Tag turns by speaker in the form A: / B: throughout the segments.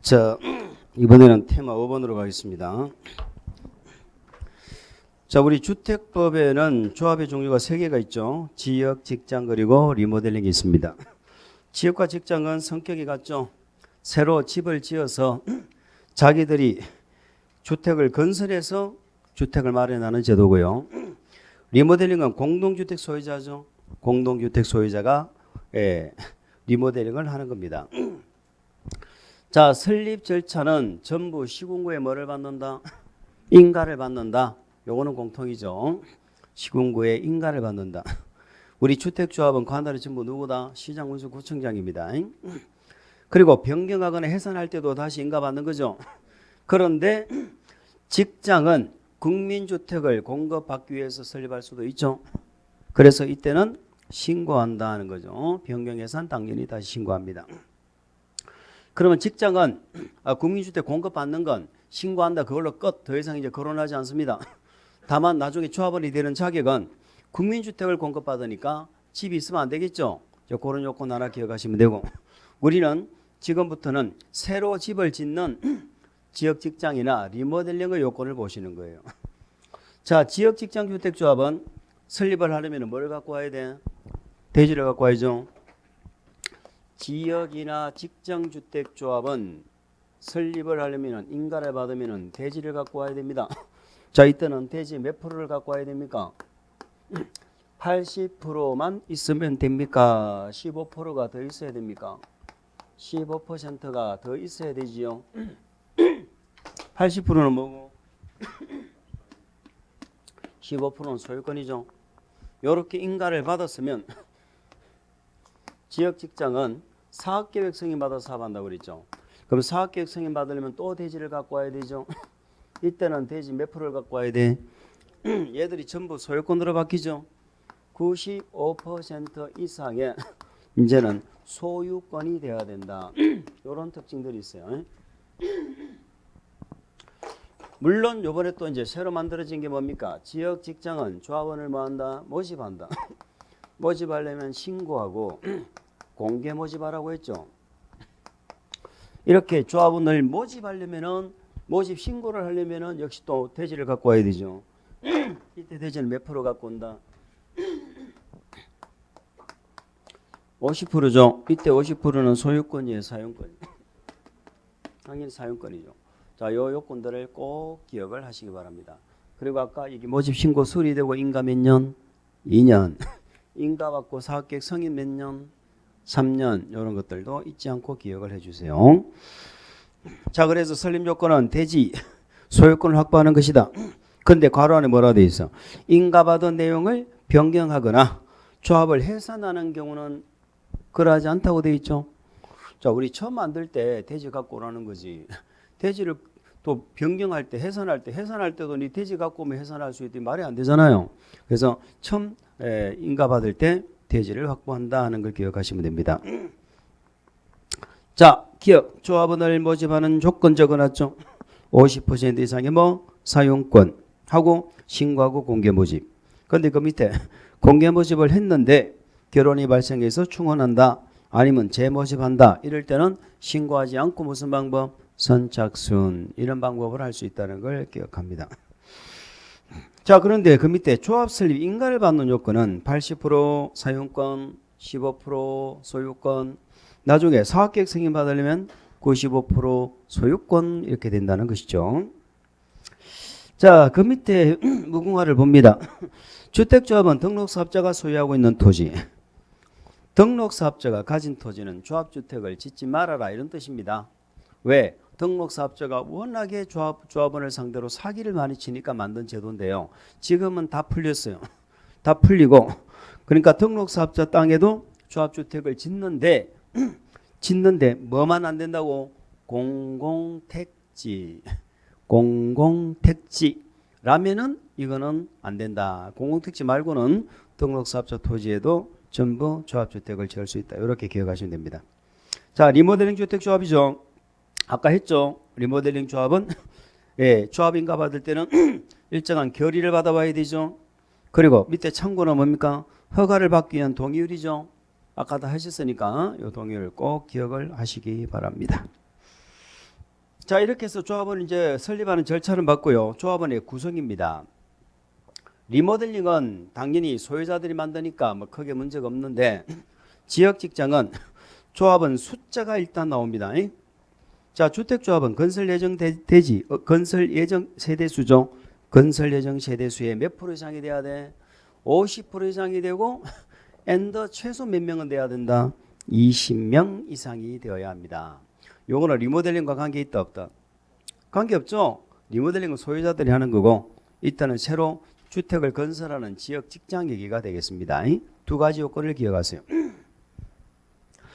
A: 자, 이번에는 테마 5번으로 가겠습니다. 자, 우리 주택법에는 조합의 종류가 3개가 있죠. 지역, 직장, 그리고 리모델링이 있습니다. 지역과 직장은 성격이 같죠. 새로 집을 지어서 자기들이 주택을 건설해서 주택을 마련하는 제도고요. 리모델링은 공동주택 소유자죠. 공동주택 소유자가 리모델링을 하는 겁니다. 자, 설립 절차는 전부 시군구에 뭐를 받는다? 인가를 받는다. 요거는 공통이죠. 시군구에 인가를 받는다. 우리 주택조합은 관할이 전부 누구다? 시장군수구청장입니다. 그리고 변경하거나 해산할 때도 다시 인가 받는 거죠. 그런데 직장은 국민주택을 공급받기 위해서 설립할 수도 있죠. 그래서 이때는 신고한다 하는 거죠. 변경 해산 당연히 다시 신고합니다. 그러면 직장은 국민주택 공급받는 건 신고한다. 그걸로 끝. 더 이상 이제 거론하지 않습니다. 다만 나중에 조합원이 되는 자격은 국민주택을 공급받으니까 집이 있으면 안 되겠죠. 그런 요건 하나 기억하시면 되고, 우리는 지금부터는 새로 집을 짓는 지역 직장이나 리모델링의 요건을 보시는 거예요. 자, 지역 직장 주택조합은 설립을 하려면 뭘 갖고 와야 돼? 대지를 갖고 와야죠. 지역이나 직장주택조합은 설립을 하려면 인가를 받으면 대지를 갖고 와야 됩니다. 자, 이때는 대지 몇 프로를 갖고 와야 됩니까? 80%만 있으면 됩니까? 15%가 더 있어야 됩니까? 15%가 더 있어야 되지요. 80%는 뭐고? 15%는 소유권이죠. 이렇게 인가를 받았으면 지역 직장은 사업계획 승인 받아서 사업한다고 그랬죠. 그럼 사업계획 승인 받으려면 또 대지를 갖고 와야 되죠. 이때는 대지 몇 프로를 갖고 와야 돼? 얘들이 전부 소유권으로 바뀌죠. 95% 이상의 이제는 소유권이 되어야 된다. 이런 특징들이 있어요. 물론 이번에 또 이제 새로 만들어진 게 뭡니까? 지역 직장은 조합원을 뭐한다? 모집한다. 모집하려면 신고하고 공개 모집하라고 했죠. 이렇게 조합원을 모집하려면은 모집 신고를 하려면은 역시 또 대지를 갖고 와야 되죠. 이때 대지는 몇 프로 갖고 온다? 50%죠. 이때 50%는 소유권이에요, 사용권. 당연히 사용권이죠. 자, 요 요건들을 꼭 기억을 하시기 바랍니다. 그리고 아까 이게 모집 신고 수리되고 인가 몇 년? 2년. 인가 받고 사업계획 승인 몇 년? 3년. 이런 것들도 잊지 않고 기억을 해주세요. 자, 그래서 설립 요건은 대지 소유권을 확보하는 것이다. 근데 괄호 안에 뭐라 돼 있어? 인가 받은 내용을 변경하거나 조합을 해산하는 경우는 그러하지 않다고 돼 있죠. 자, 우리 처음 만들 때 대지 갖고 오라는 거지. 대지를 또 변경할 때, 해산할 때도 네 대지 갖고 오면 해산할 수 있더니 말이 안 되잖아요. 그래서 처음 인가 받을 때 대지를 확보한다 하는 걸 기억하시면 됩니다. 자, 기억. 조합원을 모집하는 조건 적어놨죠. 50% 이상의 사용권 하고 신고하고 공개 모집. 그런데 그 밑에 공개 모집을 했는데 결혼이 발생해서 충원한다. 아니면 재모집한다. 이럴 때는 신고하지 않고 무슨 방법? 선착순. 이런 방법을 할 수 있다는 걸 기억합니다. 자, 그런데 그 밑에 조합 설립 인가를 받는 요건은 80% 사용권, 15% 소유권, 나중에 사업계획 승인 받으려면 95% 소유권 이렇게 된다는 것이죠. 자, 그 밑에 무궁화를 봅니다. 주택조합은 등록사업자가 소유하고 있는 토지. 등록사업자가 가진 토지는 조합주택을 짓지 말아라 이런 뜻입니다. 왜? 등록사업자가 워낙에 조합원을 상대로 사기를 많이 치니까 만든 제도인데요. 지금은 다 풀렸어요. 다 풀리고, 그러니까 등록사업자 땅에도 조합주택을 짓는데 뭐만 안 된다고? 공공택지. 공공택지라면은 이거는 안 된다. 공공택지 말고는 등록사업자 토지에도 전부 조합주택을 지을 수 있다. 이렇게 기억하시면 됩니다. 자, 리모델링 주택조합이죠. 아까 했죠. 리모델링 조합은 조합인가 받을 때는 일정한 결의를 받아봐야 되죠. 그리고 밑에 참고는 뭡니까? 허가를 받기 위한 동의율이죠. 아까 다 하셨으니까 이 동의를 꼭 기억을 하시기 바랍니다. 자, 이렇게 해서 조합원 이제 설립하는 절차는 봤고요. 조합원의 구성입니다. 리모델링은 당연히 소유자들이 만드니까 뭐 크게 문제가 없는데 지역 직장은 조합원 숫자가 일단 나옵니다. 자, 주택조합은 건설 예정 대지, 건설 예정 세대수죠. 건설 예정 세대수의 몇 프로 이상이 돼야 돼? 50% 이상이 되고 엔더 최소 몇 명은 돼야 된다? 20명 이상이 되어야 합니다. 요거는 리모델링과 관계 있다 없다? 관계 없죠. 리모델링은 소유자들이 하는 거고 일단은 새로 주택을 건설하는 지역 직장 얘기가 되겠습니다. 두 가지 요건을 기억하세요.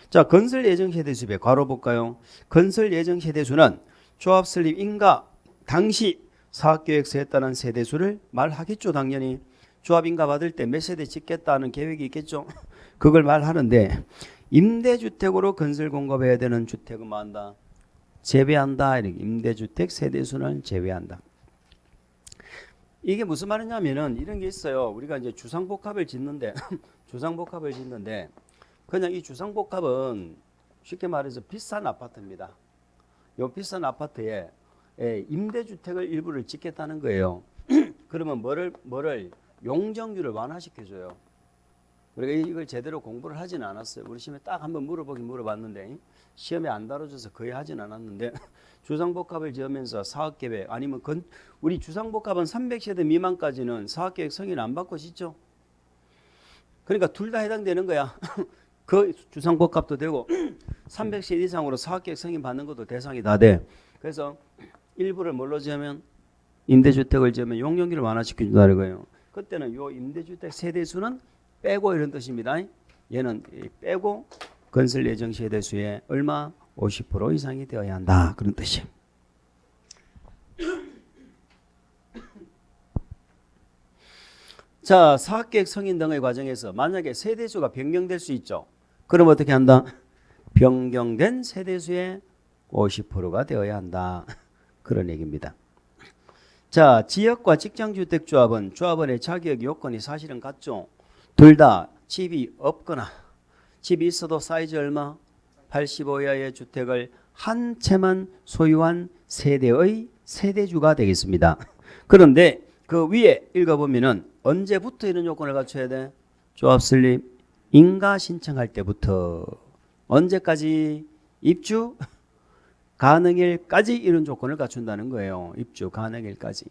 A: 자, 건설 예정 세대수배 괄호 볼까요? 건설 예정 세대수는 조합 설립 인가 당시 사업계획서에 따른 세대수를 말하겠죠. 당연히 조합 인가 받을 때 몇 세대 짓겠다는 계획이 있겠죠. 그걸 말하는데 임대주택으로 건설 공급해야 되는 주택은 뭐 한다? 제외한다. 임대주택 세대수는 제외한다. 이게 무슨 말이냐면은 이런 게 있어요. 우리가 이제 주상복합을 짓는데 주상복합을 짓는데 그냥 이 주상복합은 쉽게 말해서 비싼 아파트입니다. 요 비싼 아파트에 임대주택을 일부를 짓겠다는 거예요. 그러면 뭐를 용적률을 완화시켜줘요. 우리가 이걸 제대로 공부를 하진 않았어요. 우리 시험에 딱 한번 물어봤는데 시험에 안 다뤄져서 거의 하진 않았는데 주상복합을 지으면서 사업계획 아니면 우리 주상복합은 300세대 미만까지는 사업계획 승인 안 받고 짓죠. 그러니까 둘 다 해당되는 거야. 그 주상복합도 되고 300세대 이상으로 사업계획 승인 받는 것도 대상이 다 돼. 그래서 일부를 뭘로 지으면 임대주택을 지으면 용적률을 완화시켜준다는 거예요. 그때는 요 임대주택 세대수는 빼고 이런 뜻입니다. 얘는 빼고 건설 예정 세대수의 얼마? 50% 이상이 되어야 한다. 그런 뜻이에요. 자, 사업계획 승인 등의 과정에서 만약에 세대수가 변경될 수 있죠. 그럼 어떻게 한다? 변경된 세대수의 50%가 되어야 한다. 그런 얘기입니다. 자, 지역과 직장주택조합은 조합원의 자격 요건이 사실은 같죠. 둘 다 집이 없거나 집이 있어도 사이즈 얼마? 85 이하의 주택을 한 채만 소유한 세대의 세대주가 되겠습니다. 그런데 그 위에 읽어보면은 언제부터 이런 요건을 갖춰야 돼? 조합 설립 인가 신청할 때부터 언제까지? 입주 가능일까지 이런 조건을 갖춘다는 거예요. 입주 가능일까지.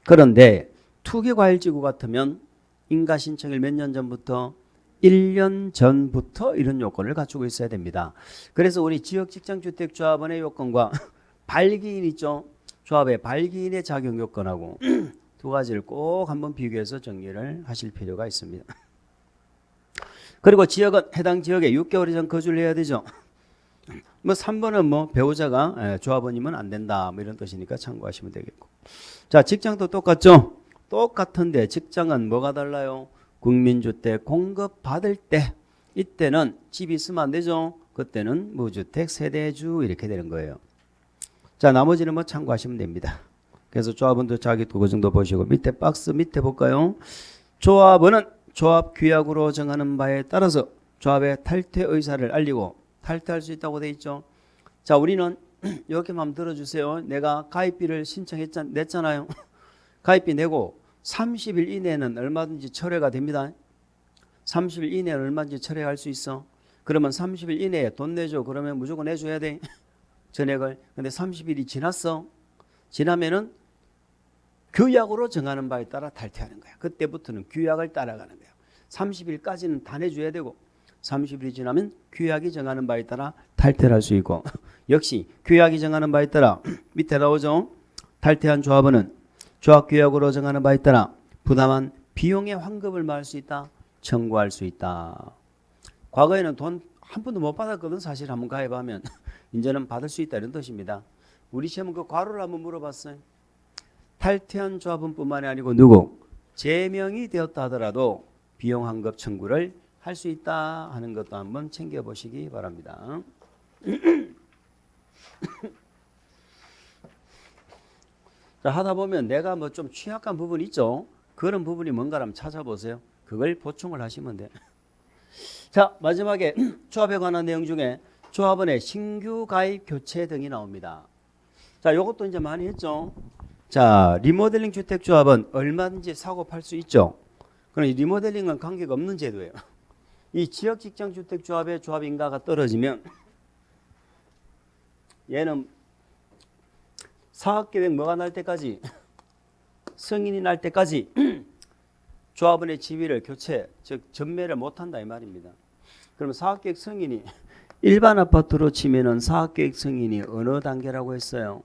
A: 그런데 투기과일지구 같으면 인가 신청일 몇 년 전부터? 1년 전부터 이런 요건을 갖추고 있어야 됩니다. 그래서 우리 지역직장주택조합원의 요건과 발기인 있죠. 조합의 발기인의 작용 요건하고 두 가지를 꼭 한번 비교해서 정리를 하실 필요가 있습니다. 그리고 지역은 해당 지역에 6개월 이상 거주를 해야 되죠. 뭐 3번은 뭐 배우자가 조합원이면 안 된다 뭐 이런 뜻이니까 참고하시면 되겠고. 자, 직장도 똑같죠. 똑같은데 직장은 뭐가 달라요? 국민주택 공급받을 때 이때는 집이 있으면 안 되죠. 그때는 무주택 세대주 이렇게 되는 거예요. 자, 나머지는 뭐 참고하시면 됩니다. 그래서 조합원도 자기 그 정도 보시고 밑에 박스 밑에 볼까요? 조합원은 조합 규약으로 정하는 바에 따라서 조합의 탈퇴 의사를 알리고 탈퇴할 수 있다고 돼 있죠. 자, 우리는 이렇게만 한번 들어주세요. 내가 가입비를 냈잖아요. 가입비 내고 30일 이내는 얼마든지 철회가 됩니다. 30일 이내는 얼마든지 철회할 수 있어. 그러면 30일 이내에 돈 내줘. 그러면 무조건 내줘야 돼. 전액을. 근데 30일이 지났어. 지나면은 규약으로 정하는 바에 따라 탈퇴하는 거야. 그때부터는 규약을 따라가는 거야. 30일까지는 다 내줘야 되고 30일이 지나면 규약이 정하는 바에 따라 탈퇴를 할 수 있고 역시 규약이 정하는 바에 따라 밑에 나오죠. 탈퇴한 조합원은 조합규약으로 정하는 바에 따라 부담한 비용의 환급을 말할 수 있다. 청구할 수 있다. 과거에는 돈 한 푼도 못 받았거든. 사실 한번 가입하면 이제는 받을 수 있다 이런 뜻입니다. 우리 시험은 그 괄호를 한번 물어봤어요. 탈퇴한 조합원 뿐만이 아니고 누구? 제명이 되었다 하더라도 비용 환급 청구를 할 수 있다 하는 것도 한번 챙겨보시기 바랍니다. 자, 하다 보면 내가 뭐 좀 취약한 부분이 있죠. 그런 부분이 뭔가를 한번 찾아보세요. 그걸 보충을 하시면 돼요. 자, 마지막에 조합에 관한 내용 중에 조합원의 신규 가입 교체 등이 나옵니다. 자, 요것도 이제 많이 했죠. 자, 리모델링 주택조합은 얼마든지 사고 팔 수 있죠. 그럼 이 리모델링은 관계가 없는 제도예요. 이 지역 직장 주택조합의 조합 인가가 떨어지면 얘는 사업계획 뭐가 날 때까지 승인이 날 때까지 조합원의 지위를 교체, 즉 전매를 못한다 이 말입니다. 그러면 사업계획 승인이 일반 아파트로 치면은 사업계획 승인이 어느 단계라고 했어요?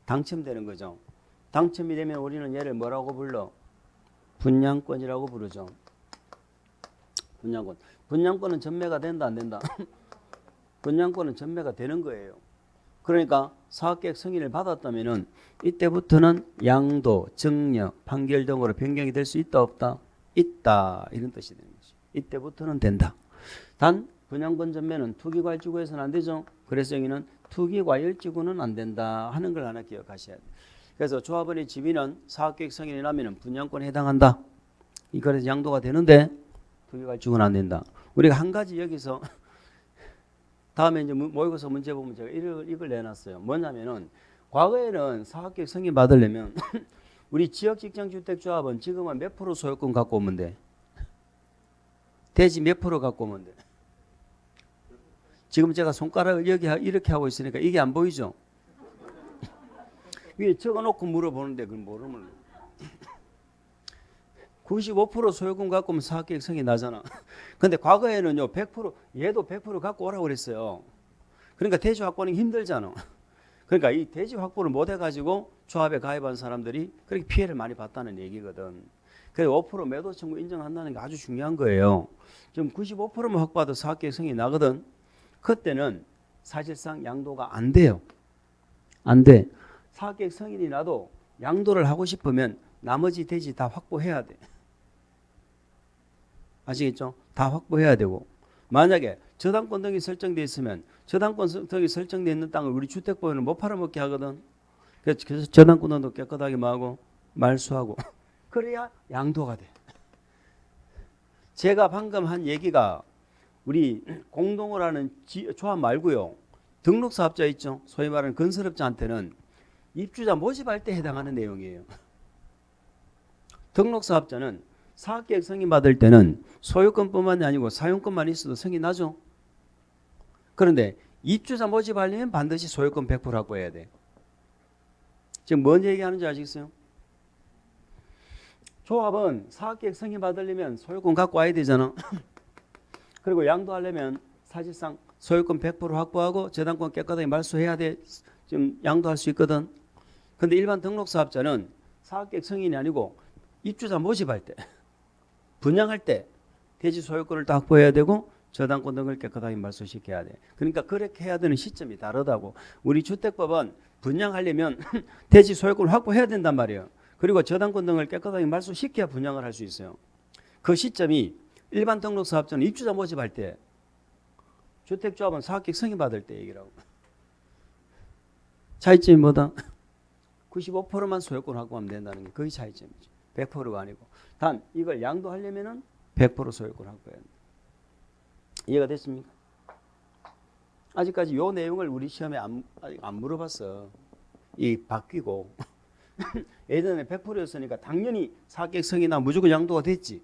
A: 당첨되는 거죠. 당첨이 되면 우리는 얘를 뭐라고 불러? 분양권이라고 부르죠. 분양권. 분양권은 전매가 된다 안 된다? 분양권은 전매가 되는 거예요. 그러니까 사업계획 승인을 받았다면은 이때부터는 양도, 증여, 판결 등으로 변경이 될 수 있다 없다? 있다 이런 뜻이 되는 거죠. 이때부터는 된다. 단 분양권 전매는 투기과열지구에서는 안 되죠. 그래서 여기는 투기과열지구는 안 된다 하는 걸 하나 기억하셔야 돼요. 그래서 조합원의 지위는 사업계획 승인이 나면 분양권에 해당한다. 이거에서 양도가 되는데 투기과열지구는 안 된다. 우리가 한 가지 여기서 다음에 이제 모의고사 문제 보면 제가 이걸 내놨어요. 뭐냐면은 과거에는 사업계획 승인 받으려면 우리 지역직장주택조합은 지금은 몇 프로 소유권 갖고 오면 돼? 대지 몇 프로 갖고 오면 돼? 지금 제가 손가락을 여기 이렇게 하고 있으니까 이게 안 보이죠? 위에 적어놓고 물어보는데 그걸 모르면 95% 소유권 갖고 오면 사업계획 승인 나잖아. 근데 과거에는요 100% 얘도 100% 갖고 오라고 그랬어요. 그러니까 대지 확보는 힘들잖아. 그러니까 이 대지 확보를 못 해가지고 조합에 가입한 사람들이 그렇게 피해를 많이 봤다는 얘기거든. 그래서 5% 매도 청구 인정한다는 게 아주 중요한 거예요. 지금 95%만 확보해도 사업계획 승인이 나거든. 그때는 사실상 양도가 안 돼요. 안 돼. 사업계획 승인이 나도 양도를 하고 싶으면 나머지 대지 다 확보해야 돼. 아시겠죠? 다 확보해야 되고 만약에 저당권 등이 설정되어 있으면 저당권 등이 설정되어 있는 땅을 우리 주택보유는 못 팔아먹게 하거든. 그래서 저당권 등도 깨끗하게 하고 말소하고 그래야 양도가 돼. 제가 방금 한 얘기가 우리 공동으로 하는 조합 말고요. 등록사업자 있죠? 소위 말하는 건설업자한테는 입주자 모집할 때 해당하는 내용이에요. 등록사업자는 사업계획 승인 받을 때는 소유권뿐만이 아니고 사용권만 있어도 승인 나죠. 그런데 입주자 모집하려면 반드시 소유권 100% 확보해야 돼. 지금 뭔 얘기하는지 아시겠어요? 조합은 사업계획 승인 받으려면 소유권 갖고 와야 되잖아. 그리고 양도하려면 사실상 소유권 100% 확보하고 저당권 깨끗하게 말소해야 돼. 지금 양도할 수 있거든. 근데 일반 등록사업자는 사업계획 승인이 아니고 입주자 모집할 때 분양할 때 대지 소유권을 다 확보해야 되고 저당권 등을 깨끗하게 말소시켜야 돼. 그러니까 그렇게 해야 되는 시점이 다르다고. 우리 주택법은 분양하려면 대지 소유권을 확보해야 된단 말이에요. 그리고 저당권 등을 깨끗하게 말소시켜야 분양을 할 수 있어요. 그 시점이 일반 등록사업자는 입주자 모집할 때, 주택조합은 사업계획 승인 받을 때 얘기라고. 차이점이 뭐다? 95%만 소유권 확보하면 된다는 게 거의 차이점이죠. 100%가 아니고. 단 이걸 양도하려면은 100% 소유권 확보해야 합니다. 이해가 됐습니까? 아직까지 요 내용을 우리 시험에 안 물어봤어. 이 바뀌고 예전에 100%였으니까 당연히 사업계획 승인이나 무조건 양도가 됐지.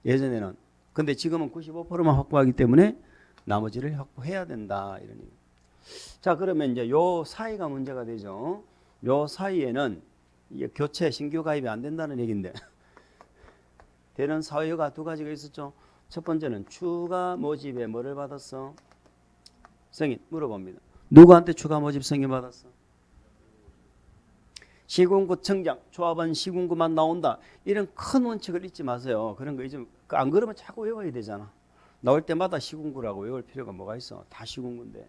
A: 예전에는. 근데 지금은 95%만 확보하기 때문에 나머지를 확보해야 된다 이런 얘기. 자, 그러면 이제 요 사이가 문제가 되죠. 요 사이에는 이게 교체 신규 가입이 안 된다는 얘기인데 되는 사유가 두 가지가 있었죠. 첫 번째는 추가 모집에 뭐를 받았어? 승인 물어봅니다. 누구한테 추가 모집 승인 받았어? 시군구청장, 조합원 시군구만 나온다. 이런 큰 원칙을 잊지 마세요. 그런 거 잊으면 안 그러면 자꾸 외워야 되잖아. 나올 때마다 시군구라고 외울 필요가 뭐가 있어? 다 시군구인데.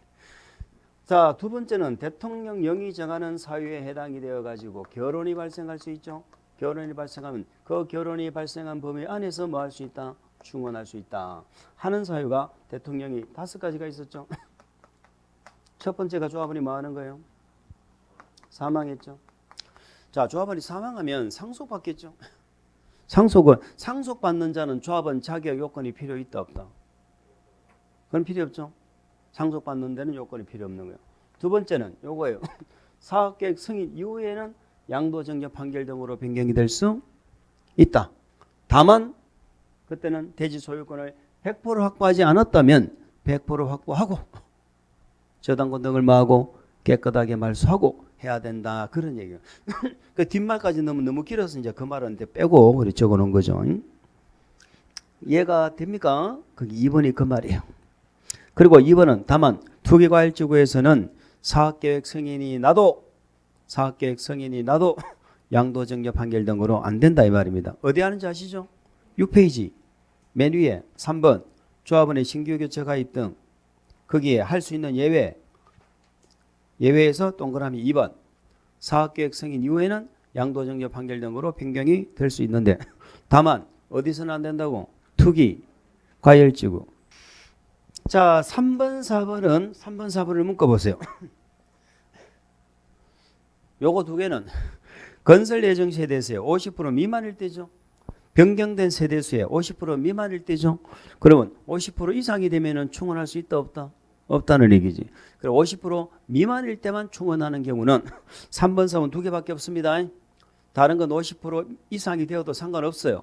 A: 자, 두 번째는 대통령령이 정하는 사유에 해당이 되어 가지고 결혼이 발생할 수 있죠. 결혼이 발생하면 그 결혼이 발생한 범위 안에서 뭐 할 수 있다? 충원할 수 있다 하는 사유가 대통령이 5가지가 있었죠. 첫 번째가 조합원이 뭐 하는 거예요? 사망했죠. 자, 조합원이 사망하면 상속받겠죠. 상속받는 자는 조합원 자격 요건이 필요 있다 없다? 그건 필요 없죠. 상속받는 데는 요건이 필요 없는 거예요. 두 번째는 요거예요. 사업계획 승인 이후에는 양도정지 판결 등으로 변경이 될 수 있다. 다만 그때는 대지 소유권을 100% 확보하지 않았다면 100% 확보하고 저당권 등을 뭐하고 깨끗하게 말소하고 해야 된다. 그런 얘기예요. 그 뒷말까지 너무 길어서 이제 그 말은 이제 빼고 그렇게 적어 놓은 거죠. 이해가 됩니까? 그게 2번이 그 말이에요. 그리고 2번은 다만 투기과열지구에서는 사업계획 승인이 나도 양도정지 판결 등으로 안 된다 이 말입니다. 어디 하는지 아시죠? 6페이지 맨 위에 3번 조합원의 신규 교체 가입 등 거기에 할 수 있는 예외에서 동그라미 2번 사업계획 승인 이후에는 양도정지 판결 등으로 변경이 될 수 있는데 다만 어디서는 안 된다고? 투기, 과열지구. 자 3번 4번을 묶어보세요. 요거 두 개는 건설 예정 세대수의 50% 미만일 때죠. 변경된 세대수의 50% 미만일 때죠. 그러면 50% 이상이 되면은 충원할 수 있다 없다? 없다는 얘기지. 그럼 50% 미만일 때만 충원하는 경우는 3번 4번 두 개밖에 없습니다. 다른 건 50% 이상이 되어도 상관없어요.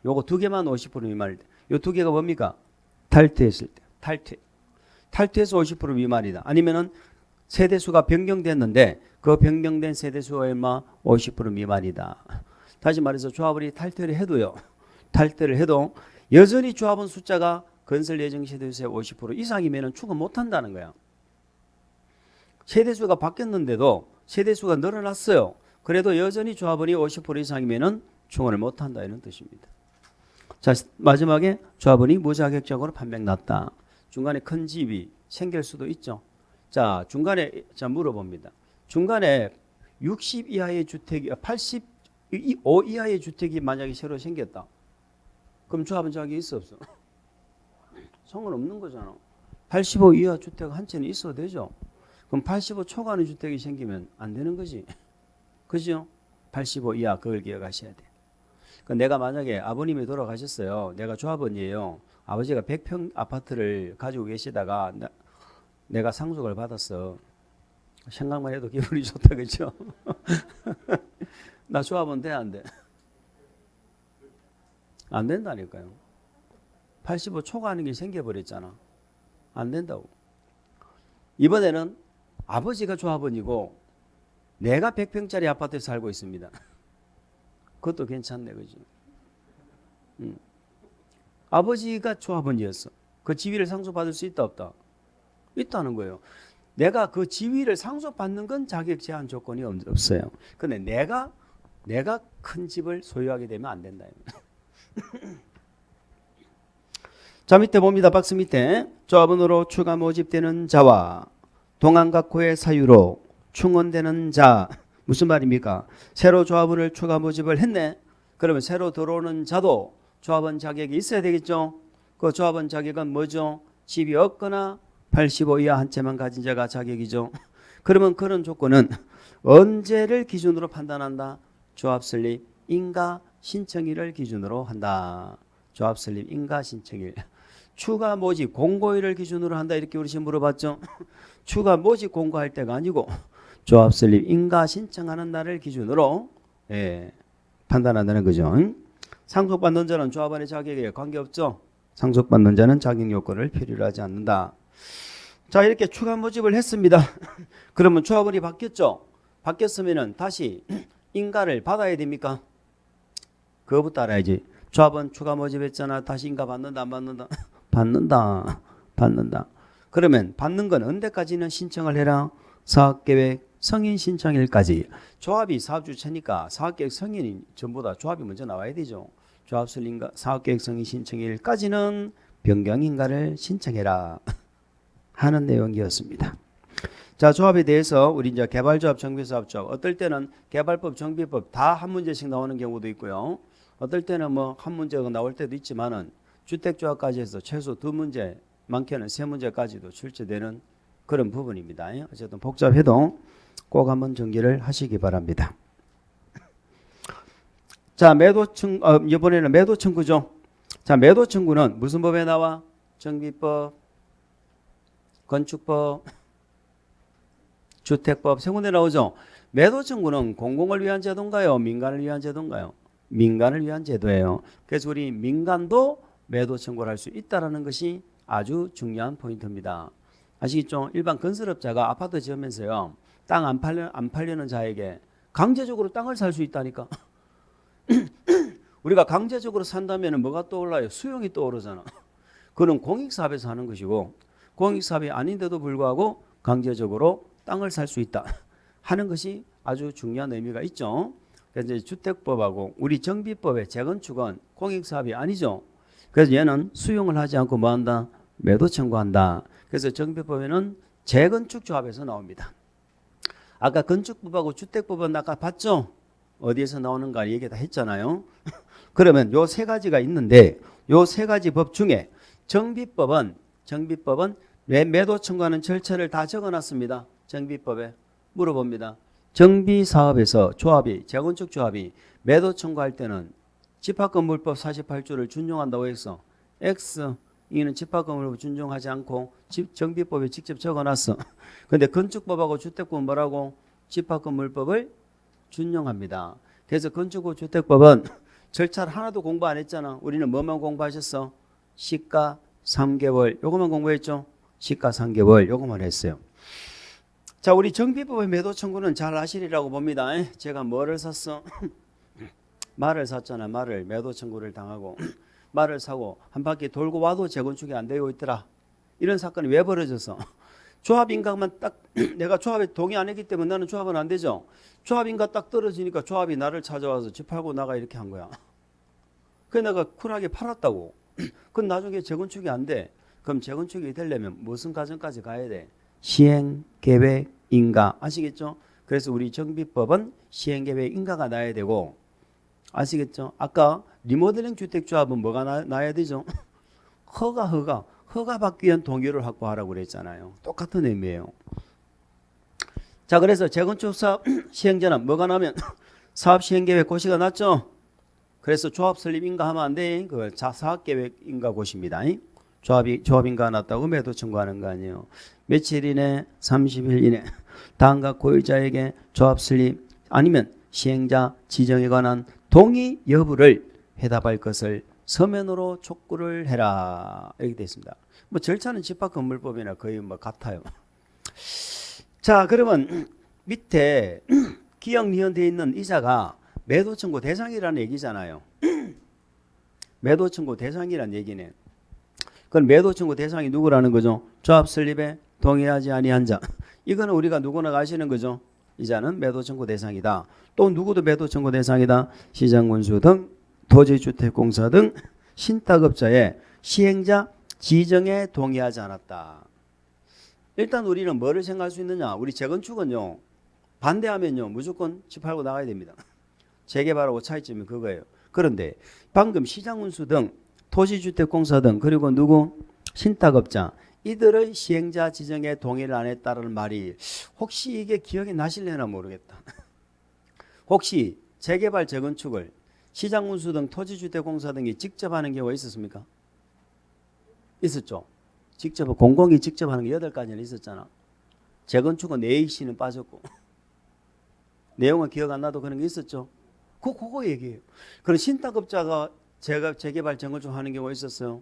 A: 요거 두 개만 50% 미만일 때. 요 두 개가 뭡니까? 탈퇴했을 때. 탈퇴해서 50% 미만이다. 아니면은 세대수가 변경됐는데 그 변경된 세대수가 얼마? 50% 미만이다. 다시 말해서 조합원이 탈퇴를 해도 여전히 조합원 숫자가 건설 예정 세대수의 50% 이상이면 충원 못한다는 거야. 세대수가 바뀌었는데도 세대수가 늘어났어요. 그래도 여전히 조합원이 50% 이상이면 충원을 못한다 이런 뜻입니다. 자 마지막에 조합원이 무자격적으로 판명 났다. 중간에 큰 집이 생길 수도 있죠. 자 중간에 물어봅니다. 중간에 60 이하의 주택이 85 이하의 주택이 만약에 새로 생겼다. 그럼 조합원 자격이 있어 없어? 상관없는 거잖아. 85 이하 주택 한 채는 있어도 되죠. 그럼 85 초과하는 주택이 생기면 안 되는 거지. 그죠? 85 이하 그걸 기억하셔야 돼. 내가 만약에 아버님이 돌아가셨어요. 내가 조합원이에요. 아버지가 100평 아파트를 가지고 계시다가 내가 상속을 받았어. 생각만 해도 기분이 좋다 그죠? 나 조합원 돼 안 돼? 안 된다니까요. 85 초과하는 게 생겨버렸잖아. 안 된다고. 이번에는 아버지가 조합원이고 내가 100평짜리 아파트에 살고 있습니다. 그것도 괜찮네 그지? 아버지가 조합원이었어. 그 지위를 상속받을 수 있다 없다? 있다는 거예요. 내가 그 지위를 상속받는 건 자격 제한 조건이 없어요. 근데 내가 큰 집을 소유하게 되면 안 된다. 자 밑에 봅니다. 박스 밑에 조합원으로 추가 모집되는 자와 동안각호의 사유로 충원되는 자 무슨 말입니까? 새로 조합원을 추가 모집을 했네. 그러면 새로 들어오는 자도 조합원 자격이 있어야 되겠죠. 그 조합원 자격은 뭐죠? 집이 없거나 85 이하 한 채만 가진 자가 자격이죠. 그러면 그런 조건은 언제를 기준으로 판단한다? 조합 설립 인가 신청일을 기준으로 한다. 조합 설립 인가 신청일. 추가 모집 공고일을 기준으로 한다 이렇게 우리 지금 물어봤죠. 추가 모집 공고할 때가 아니고 조합 설립 인가 신청하는 날을 기준으로 판단한다는 거죠. 상속받는 자는 조합원의 자격에 관계없죠. 상속받는 자는 자격 요건을 필요로 하지 않는다. 자 이렇게 추가 모집을 했습니다. 그러면 조합원이 바뀌었죠. 바뀌었으면 다시 인가를 받아야 됩니까? 그거부터 알아야지. 조합원 추가 모집했잖아. 다시 인가 받는다 안 받는다? 받는다. 그러면 받는 건 언제까지는 신청을 해라? 사업계획 승인 신청일까지. 조합이 사업주체니까 사업계획 승인이 전부 다 조합이 먼저 나와야 되죠. 조합 설립 사업계획 승인 신청일까지는 변경인가를 신청해라 하는 내용이었습니다. 자 조합에 대해서 우리 이제 개발조합, 정비사업조합 어떨 때는 개발법, 정비법 다 한 문제씩 나오는 경우도 있고요. 어떨 때는 뭐 한 문제가 나올 때도 있지만은 주택조합까지 해서 최소 2문제, 많게는 3문제까지도 출제되는 그런 부분입니다. 어쨌든 복잡해도 꼭 한번 정리를 하시기 바랍니다. 자 이번에는 매도 청구죠. 자 매도 청구는 무슨 법에 나와? 정비법, 건축법, 주택법 세 군데 나오죠. 매도 청구는 공공을 위한 제도인가요? 민간을 위한 제도인가요? 민간을 위한 제도예요. 그래서 우리 민간도 매도 청구를 할 수 있다는 것이 아주 중요한 포인트입니다. 아시겠죠? 일반 건설업자가 아파트 지으면서요. 땅 안 팔려는 자에게 강제적으로 땅을 살 수 있다니까. 우리가 강제적으로 산다면 뭐가 떠올라요? 수용이 떠오르잖아. 그건 공익사업에서 하는 것이고 공익사업이 아닌데도 불구하고 강제적으로 땅을 살 수 있다 하는 것이 아주 중요한 의미가 있죠. 그래서 이제 주택법하고 우리 정비법의 재건축은 공익사업이 아니죠. 그래서 얘는 수용을 하지 않고 뭐한다? 매도 청구한다. 그래서 정비법에는 재건축 조합에서 나옵니다. 아까 건축법하고 주택법은 아까 봤죠? 어디에서 나오는가 얘기 다 했잖아요. 그러면 요 세 가지가 있는데 요 세 가지 법 중에 정비법은 매도 청구하는 절차를 다 적어놨습니다. 정비법에 물어봅니다. 정비사업에서 조합이 재건축 조합이 매도 청구할 때는 집합건물법 48조를 준용한다고 해서 X 이는 집합건물법 준용하지 않고 정비법에 직접 적어놨어. 근데 건축법하고 주택법은 뭐라고? 집합건물법을 준용합니다. 그래서 건축법 주택법은 절차를 하나도 공부 안 했잖아. 우리는 뭐만 공부하셨어? 시가 3개월 요거만 공부했죠. 시가 3개월 요거만 했어요. 자, 우리 정비법의 매도 청구는 잘 아시리라고 봅니다. 제가 뭐를 샀어? 말을 샀잖아. 말을 매도 청구를 당하고 말을 사고 한 바퀴 돌고 와도 재건축이 안 되어 있더라. 이런 사건이 왜 벌어졌어? 조합인가만 딱 내가 조합에 동의 안 했기 때문에 나는 조합은 안 되죠. 조합인가 딱 떨어지니까 조합이 나를 찾아와서 집 팔고 나가 이렇게 한 거야. 그래서 내가 쿨하게 팔았다고. 그럼 나중에 재건축이 안 돼. 그럼 재건축이 되려면 무슨 과정까지 가야 돼? 시행, 계획, 인가. 아시겠죠? 그래서 우리 정비법은 시행, 계획, 인가가 나야 되고 아시겠죠? 아까 리모델링 주택조합은 뭐가 나야 되죠? 허가 받기 위한 동의를 확보하라고 그랬잖아요. 똑같은 의미예요. 자, 그래서 재건축 사업 시행자는 뭐가 나면 사업 시행 계획 고시가 났죠? 그래서 조합 설립 인가하면 안 돼. 그걸 사업 계획 인가 고시입니다. 조합 인가 났다고 매도 청구하는 거 아니에요. 며칠 이내 30일 이내 다음과 고의자에게 조합 설립 아니면 시행자 지정에 관한 동의 여부를 회답할 것을 서면으로 촉구를 해라. 이렇게 되어 있습니다. 뭐 절차는 집합건물법이나 거의 뭐 같아요. 자, 그러면 밑에 기역 니은 되어 있는 이자가 매도 청구 대상이라는 얘기잖아요. 매도 청구 대상이라는 얘기네. 그럼 매도 청구 대상이 누구라는 거죠? 조합 설립에 동의하지 아니한 자. 이거는 우리가 누구나 아시는 거죠. 이자는 매도 청구 대상이다. 또 누구도 매도 청구 대상이다. 시장군수 등 토지주택공사 등 신탁업자의 시행자 지정에 동의하지 않았다. 일단 우리는 뭐를 생각할 수 있느냐? 우리 재건축은요. 반대하면요. 무조건 집 팔고 나가야 됩니다. 재개발하고 차이점이 그거예요. 그런데 방금 시장군수 등 토지주택공사 등 그리고 누구? 신탁업자 이들의 시행자 지정에 동의를 안 했다는 말이 혹시 이게 기억이 나실려나 모르겠다. 혹시 재개발 재건축을 시장군수 등 토지주택공사 등이 직접 하는 경우가 있었습니까? 있었죠. 직접 공공이 직접 하는 게 8가지는 있었잖아. 재건축은 A씨는 빠졌고 내용은 기억 안 나도 그런 게 있었죠. 그거 얘기해요. 그럼 신탁업자가 재개발 재건축 하는 경우가 있었어요.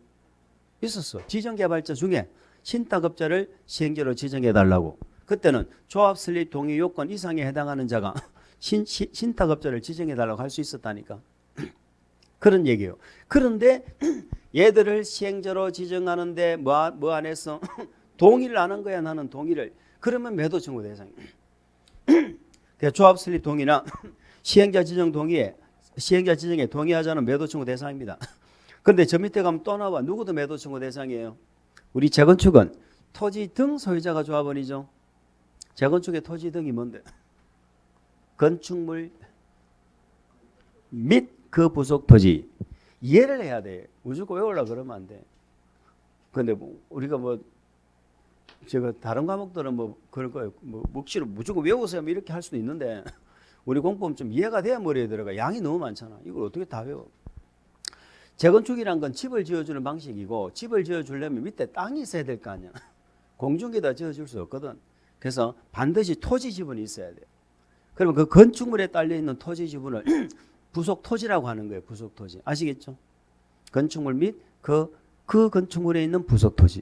A: 있었어. 지정개발자 중에 신탁업자를 시행자로 지정해달라고. 그때는 조합 설립 동의 요건 이상에 해당하는 자가 신탁업자를 지정해달라고 할 수 있었다니까. 그런 얘기예요. 그런데 얘들을 시행자로 지정하는데 뭐 안 했어? 동의를 안 한 거야. 나는 동의를. 그러면 매도 청구 대상이에요. 조합 설립 동의나 시행자 지정에 동의하자는 매도 청구 대상입니다. 그런데 저 밑에 가면 또 나와. 누구도 매도 청구 대상이에요. 우리 재건축은 토지 등 소유자가 조합원이죠. 재건축의 토지 등이 뭔데? 건축물 및 그 부속 토지. 이해를 해야 돼. 무조건 외우려고 그러면 안 돼. 그런데 뭐 우리가 뭐 제가 다른 과목들은 뭐 그럴 거예요. 뭐 묵시로 무조건 외우세요. 이렇게 할 수도 있는데 우리 공부는 좀 이해가 돼야 머리에 들어가. 양이 너무 많잖아. 이걸 어떻게 다 외워? 재건축이란 건 집을 지어주는 방식이고 집을 지어주려면 밑에 땅이 있어야 될 거 아니야. 공중에다 지어줄 수 없거든. 그래서 반드시 토지 지분이 있어야 돼요. 그러면 그 건축물에 딸려 있는 토지 지분을 부속 토지라고 하는 거예요. 부속 토지. 아시겠죠? 건축물 및 그 건축물에 있는 부속 토지.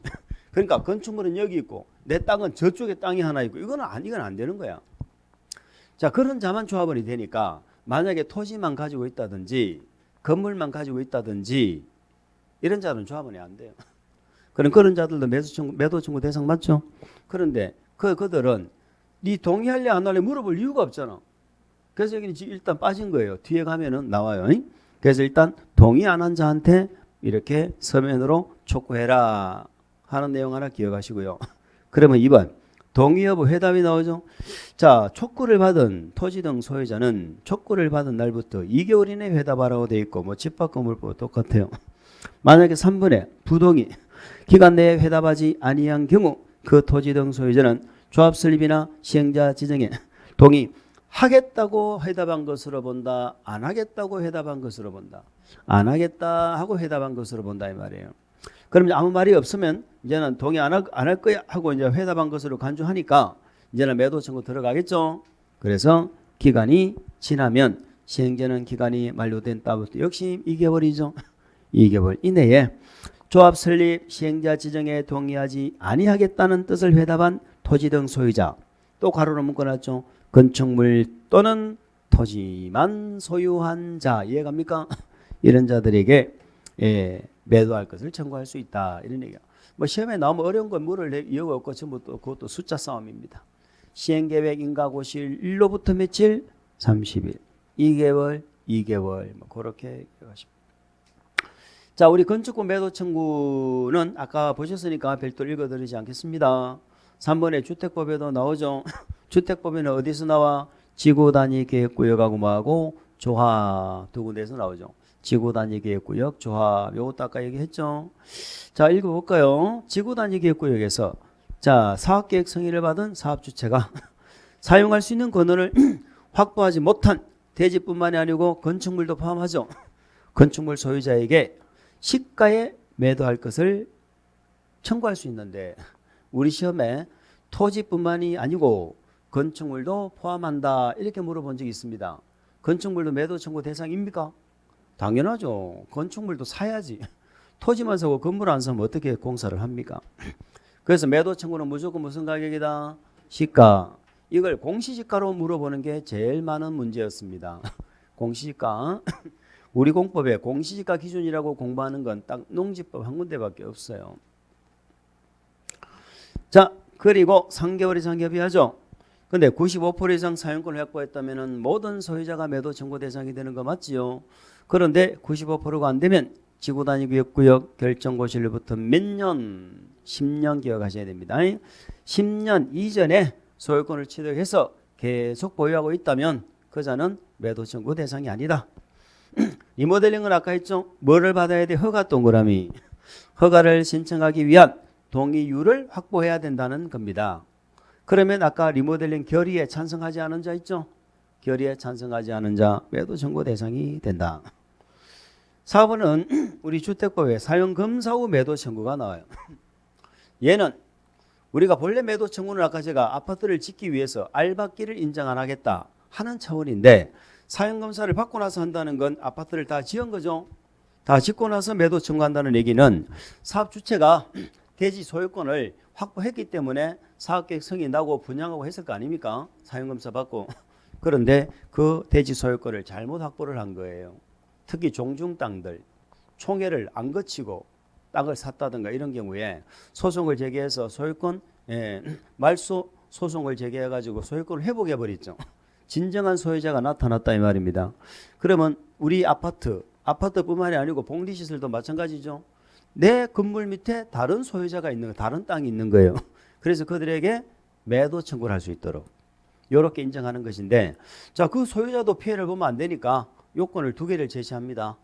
A: 그러니까 건축물은 여기 있고 내 땅은 저쪽에 땅이 하나 있고 이건 안 되는 거야. 자, 그런 자만 조합원이 되니까 만약에 토지만 가지고 있다든지 건물만 가지고 있다든지 이런 자는 조합원이 안 돼요. 그런 자들도 매도 청구 대상 맞죠? 그런데 그들은 네 동의할래 안 할래 물어볼 이유가 없잖아. 그래서 여기는 일단 빠진 거예요. 뒤에 가면은 나와요. 그래서 일단 동의 안 한 자한테 이렇게 서면으로 촉구해라 하는 내용 하나 기억하시고요. 그러면 2번 동의 여부 회답이 나오죠. 자, 촉구를 받은 토지 등 소유자는 촉구를 받은 날부터 2개월 이내 회답하라고 돼 있고 뭐 집합건물법 똑같아요. 만약에 3번에 부동의 기간 내에 회답하지 아니한 경우 그 토지 등 소유자는 조합 설립이나 시행자 지정에 동의하겠다고 회답한 것으로 본다. 안 하겠다고 회답한 것으로 본다. 안 하겠다 하고 회답한 것으로 본다 이 말이에요. 그럼 아무 말이 없으면 이제는 동의 안 할 거야 하고 이제 회답한 것으로 간주하니까 이제는 매도 청구 들어가겠죠. 그래서 기간이 지나면 시행되는 기간이 만료된 때부터 역시 2개월이죠. 2개월 이내에 조합 설립 시행자 지정에 동의하지 아니하겠다는 뜻을 회답한 토지 등 소유자 또 가로로 묶어놨죠. 건축물 또는 토지만 소유한 자 이해갑니까? 이런 자들에게 매도할 것을 청구할 수 있다 이런 얘기야. 뭐 시험에 나오면 어려운 건 물을 이유가 없고 전부 또 그것도 숫자 싸움입니다. 시행계획 인가고시일 1로부터 며칠? 30일 2개월 뭐 그렇게 하십니다. 자, 우리 건축권 매도 청구는 아까 보셨으니까 별도로 읽어드리지 않겠습니다. 3번에 주택법에도 나오죠. 주택법에는 어디서 나와? 지구단위 계획구역하고 뭐하고 조화 두 군데에서 나오죠. 지구단위 계획구역, 조합 요것도 아까 얘기했죠. 자, 읽어볼까요? 지구단위 계획구역에서 자 사업계획 승인을 받은 사업주체가 사용할 수 있는 권한을 확보하지 못한 대지뿐만이 아니고 건축물도 포함하죠. 건축물 소유자에게 시가에 매도할 것을 청구할 수 있는데 우리 시험에 토지뿐만이 아니고 건축물도 포함한다 이렇게 물어본 적이 있습니다. 건축물도 매도 청구 대상입니까? 당연하죠. 건축물도 사야지. 토지만 사고 건물 안 사면 어떻게 공사를 합니까? 그래서 매도 청구는 무조건 무슨 가격이다? 시가. 이걸 공시지가로 물어보는 게 제일 많은 문제였습니다. 공시지가. 우리 공법에 공시지가 기준이라고 공부하는 건 딱 농지법 한 군데밖에 없어요. 자, 그리고 3개월 이상 협의하죠. 근데 95% 이상 사용권을 확보했다면 모든 소유자가 매도 청구 대상이 되는 거 맞지요? 그런데 95%가 안 되면 지구단위 구역 결정고시일부터 몇 년? 10년 기억하셔야 됩니다. 10년 이전에 소유권을 취득해서 계속 보유하고 있다면 그 자는 매도 청구 대상이 아니다. 리모델링은 아까 했죠. 뭐를 받아야 돼? 허가 동그라미. 허가를 신청하기 위한 동의율을 확보해야 된다는 겁니다. 그러면 아까 리모델링 결의에 찬성하지 않은 자 있죠. 결의에 찬성하지 않은 자 매도 청구 대상이 된다. 4번은 우리 주택법에 사용검사 후 매도 청구가 나와요. 얘는 우리가 본래 매도 청구는 아까 제가 아파트를 짓기 위해서 알박기를 인정 안 하겠다 하는 차원인데 사용검사를 받고 나서 한다는 건 아파트를 다 지은 거죠. 다 짓고 나서 매도 청구한다는 얘기는 사업 주체가 대지 소유권을 확보했기 때문에 사업계획 승인 나고 분양하고 했을 거 아닙니까? 사용검사 받고. 그런데 그 대지 소유권을 잘못 확보를 한 거예요. 특히 종중 땅들 총회를 안 거치고 땅을 샀다든가 이런 경우에 소송을 제기해서 소유권 말소 소송을 제기해가지고 소유권을 회복해버렸죠. 진정한 소유자가 나타났다 이 말입니다. 그러면 우리 아파트뿐만이 아니고 복리시설도 마찬가지죠. 내 건물 밑에 다른 소유자가 있는 다른 땅이 있는 거예요. 그래서 그들에게 매도 청구를 할 수 있도록 이렇게 인정하는 것인데 자, 그 소유자도 피해를 보면 안 되니까 요건을 2개를 제시합니다.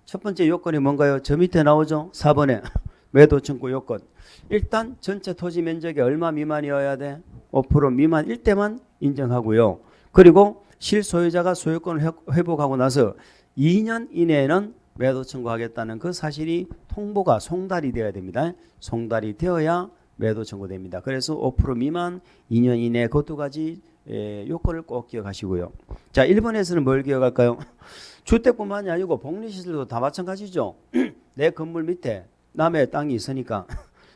A: 첫 번째 요건이 뭔가요? 저 밑에 나오죠. 4번에 매도 청구 요건. 일단 전체 토지 면적이 얼마 미만이어야 돼? 5% 미만일 때만 인정하고요. 그리고 실소유자가 소유권을 회복하고 나서 2년 이내에는 매도 청구하겠다는 그 사실이 통보가 송달이 되어야 됩니다. 송달이 되어야 매도 청구됩니다. 그래서 5% 미만 2년 이내 그 두 가지 요건을 꼭 기억하시고요. 자, 1번에서는 뭘 기억할까요? 주택뿐만이 아니고 복리시설도 다 마찬가지죠. 내 건물 밑에 남의 땅이 있으니까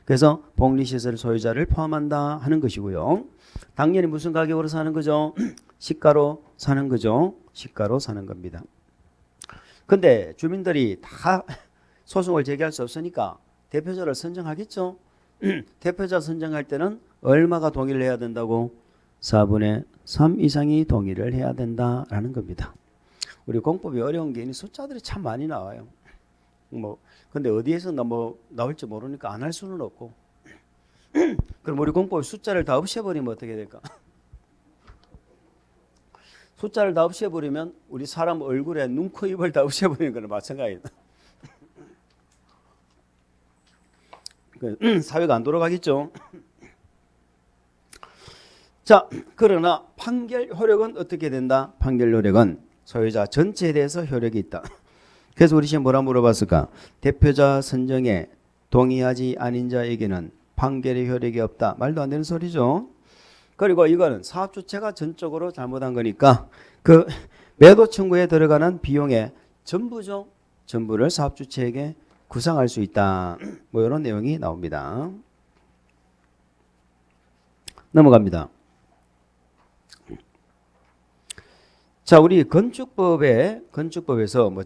A: 그래서 복리시설 소유자를 포함한다 하는 것이고요. 당연히 무슨 가격으로 사는 거죠? 시가로 사는 거죠. 시가로 사는 겁니다. 근데 주민들이 다 소송을 제기할 수 없으니까 대표자를 선정하겠죠. 대표자 선정할 때는 얼마가 동의를 해야 된다고? 4분의 3 이상이 동의를 해야 된다라는 겁니다. 우리 공법이 어려운 게 숫자들이 참 많이 나와요. 근데 어디에서 나올지 모르니까 안 할 수는 없고. 그럼 우리 공법 숫자를 다 없애버리면 어떻게 될까? 숫자를 다 없애버리면 우리 사람 얼굴에 눈, 코, 입을 다 없애버리는 거랑 마찬가지다. 사회가 안 돌아가겠죠. 자, 그러나 판결 효력은 어떻게 된다? 판결 효력은 소유자 전체에 대해서 효력이 있다. 그래서 우리 시험 뭐라 물어봤을까? 대표자 선정에 동의하지 않은 자에게는 판결의 효력이 없다. 말도 안 되는 소리죠. 그리고 이거는 사업 주체가 전적으로 잘못한 거니까 그 매도 청구에 들어가는 비용의 전부죠. 전부를 사업 주체에게 구상할 수 있다. 뭐 이런 내용이 나옵니다. 넘어갑니다. 자, 우리 건축법에서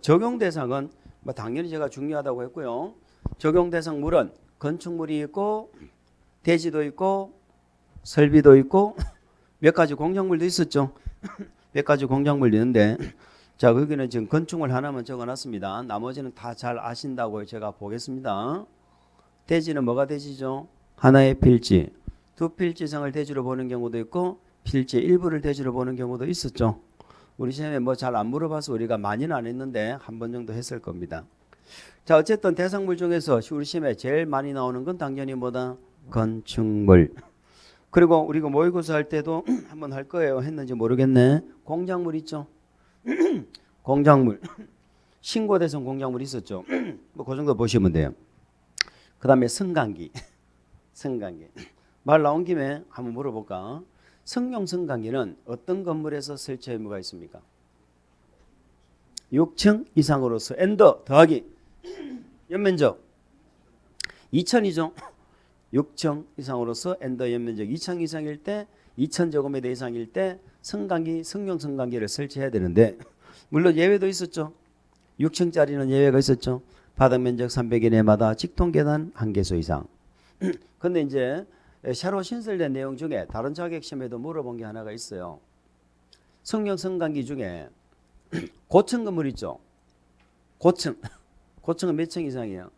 A: 적용 대상은 당연히 제가 중요하다고 했고요. 적용 대상물은 건축물이 있고 대지도 있고 설비도 있고 몇 가지 공작물도 있었죠. 몇 가지 공작물이 있는데 자, 여기는 지금 건축물 하나만 적어놨습니다. 나머지는 다 잘 아신다고 제가 보겠습니다. 대지는 뭐가 대지죠? 하나의 필지, 두 필지 이상을 대지로 보는 경우도 있고 필지 일부를 대지로 보는 경우도 있었죠. 우리 시험에 잘 안 물어봐서 우리가 많이는 안 했는데 한 번 정도 했을 겁니다. 자, 어쨌든 대상물 중에서 우리 시험에 제일 많이 나오는 건 당연히 뭐다? 건축물. 그리고 우리가 모의고사 할 때도 한번 할 거예요. 했는지 모르겠네. 공작물 있죠? 공작물. 신고대상 공작물 있었죠? 그 정도 보시면 돼요. 그 다음에 승강기. 승강기. 말 나온 김에 한번 물어볼까? 성용 승강기는 어떤 건물에서 설치 의무가 있습니까? 6층 이상으로서 엔더 더하기 연면적 2000이죠. 6층 이상으로서 엔더 연면적 2층 이상일 때 2000제곱미터 이상일 때 승강기, 성용 승강기를 설치해야 되는데 물론 예외도 있었죠. 6층짜리는 예외가 있었죠. 바닥 면적 300인 이내마다 직통 계단 1개소 이상. 근데 이제 새로 신설된 내용 중에 다른 자격 시험에도 물어본 게 하나가 있어요. 성용 승강기 중에 고층 건물 있죠. 고층. 고층은 몇 층 이상이에요?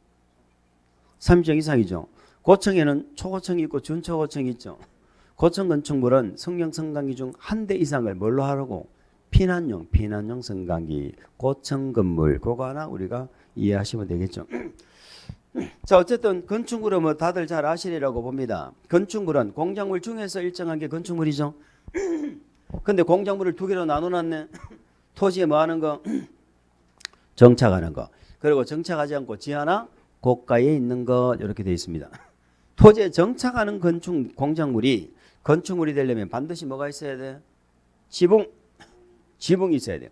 A: 3층 이상이죠. 고층에는 초고층이 있고 준초고층이 있죠. 고층 건축물은 성용 승강기 중 한 대 이상을 뭘로 하라고? 피난용 승강기. 고층 건물. 그거 하나 우리가 이해하시면 되겠죠. 자, 어쨌든 건축물은 다들 잘 아시리라고 봅니다. 건축물은 공작물 중에서 일정한 게 건축물이죠. 근데 공작물을 두 개로 나눠놨네. 토지에 뭐 하는 거? 정착하는 거. 그리고 정착하지 않고 지하나 고가에 있는 것 이렇게 되어 있습니다. 토지에 정착하는 공작물이 건축물이 되려면 반드시 뭐가 있어야 돼? 지붕이 있어야 돼요.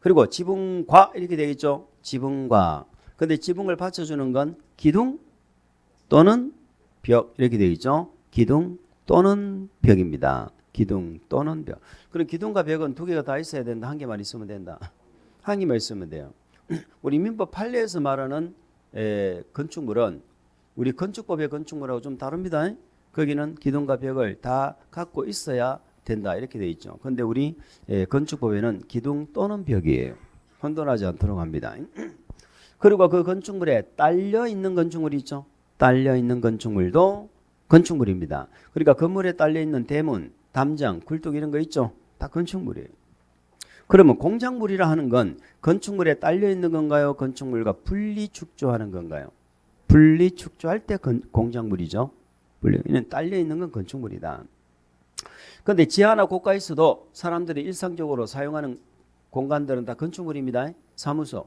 A: 그리고 지붕과 이렇게 되겠죠. 지붕과. 근데 지붕을 받쳐주는 건 기둥 또는 벽 이렇게 되어 있죠. 기둥 또는 벽입니다. 기둥 또는 벽. 그럼 기둥과 벽은 두 개가 다 있어야 된다. 한 개만 있으면 된다. 한 개만 있으면 돼요. 우리 민법 판례에서 말하는 건축물은 우리 건축법의 건축물하고 좀 다릅니다. 거기는 기둥과 벽을 다 갖고 있어야 된다. 이렇게 되어 있죠. 근데 우리 건축법에는 기둥 또는 벽이에요. 혼돈하지 않도록 합니다. 그리고 그 건축물에 딸려 있는 건축물이 있죠. 딸려 있는 건축물도 건축물입니다. 그러니까 건물에 딸려 있는 대문, 담장, 굴뚝 이런 거 있죠. 다 건축물이에요. 그러면 공작물이라 하는 건 건축물에 딸려 있는 건가요? 건축물과 분리 축조하는 건가요? 분리 축조할 때 공작물이죠. 분리는 딸려 있는 건 건축물이다. 그런데 지하나 고가에 있어도 사람들이 일상적으로 사용하는 공간들은 다 건축물입니다. 사무소,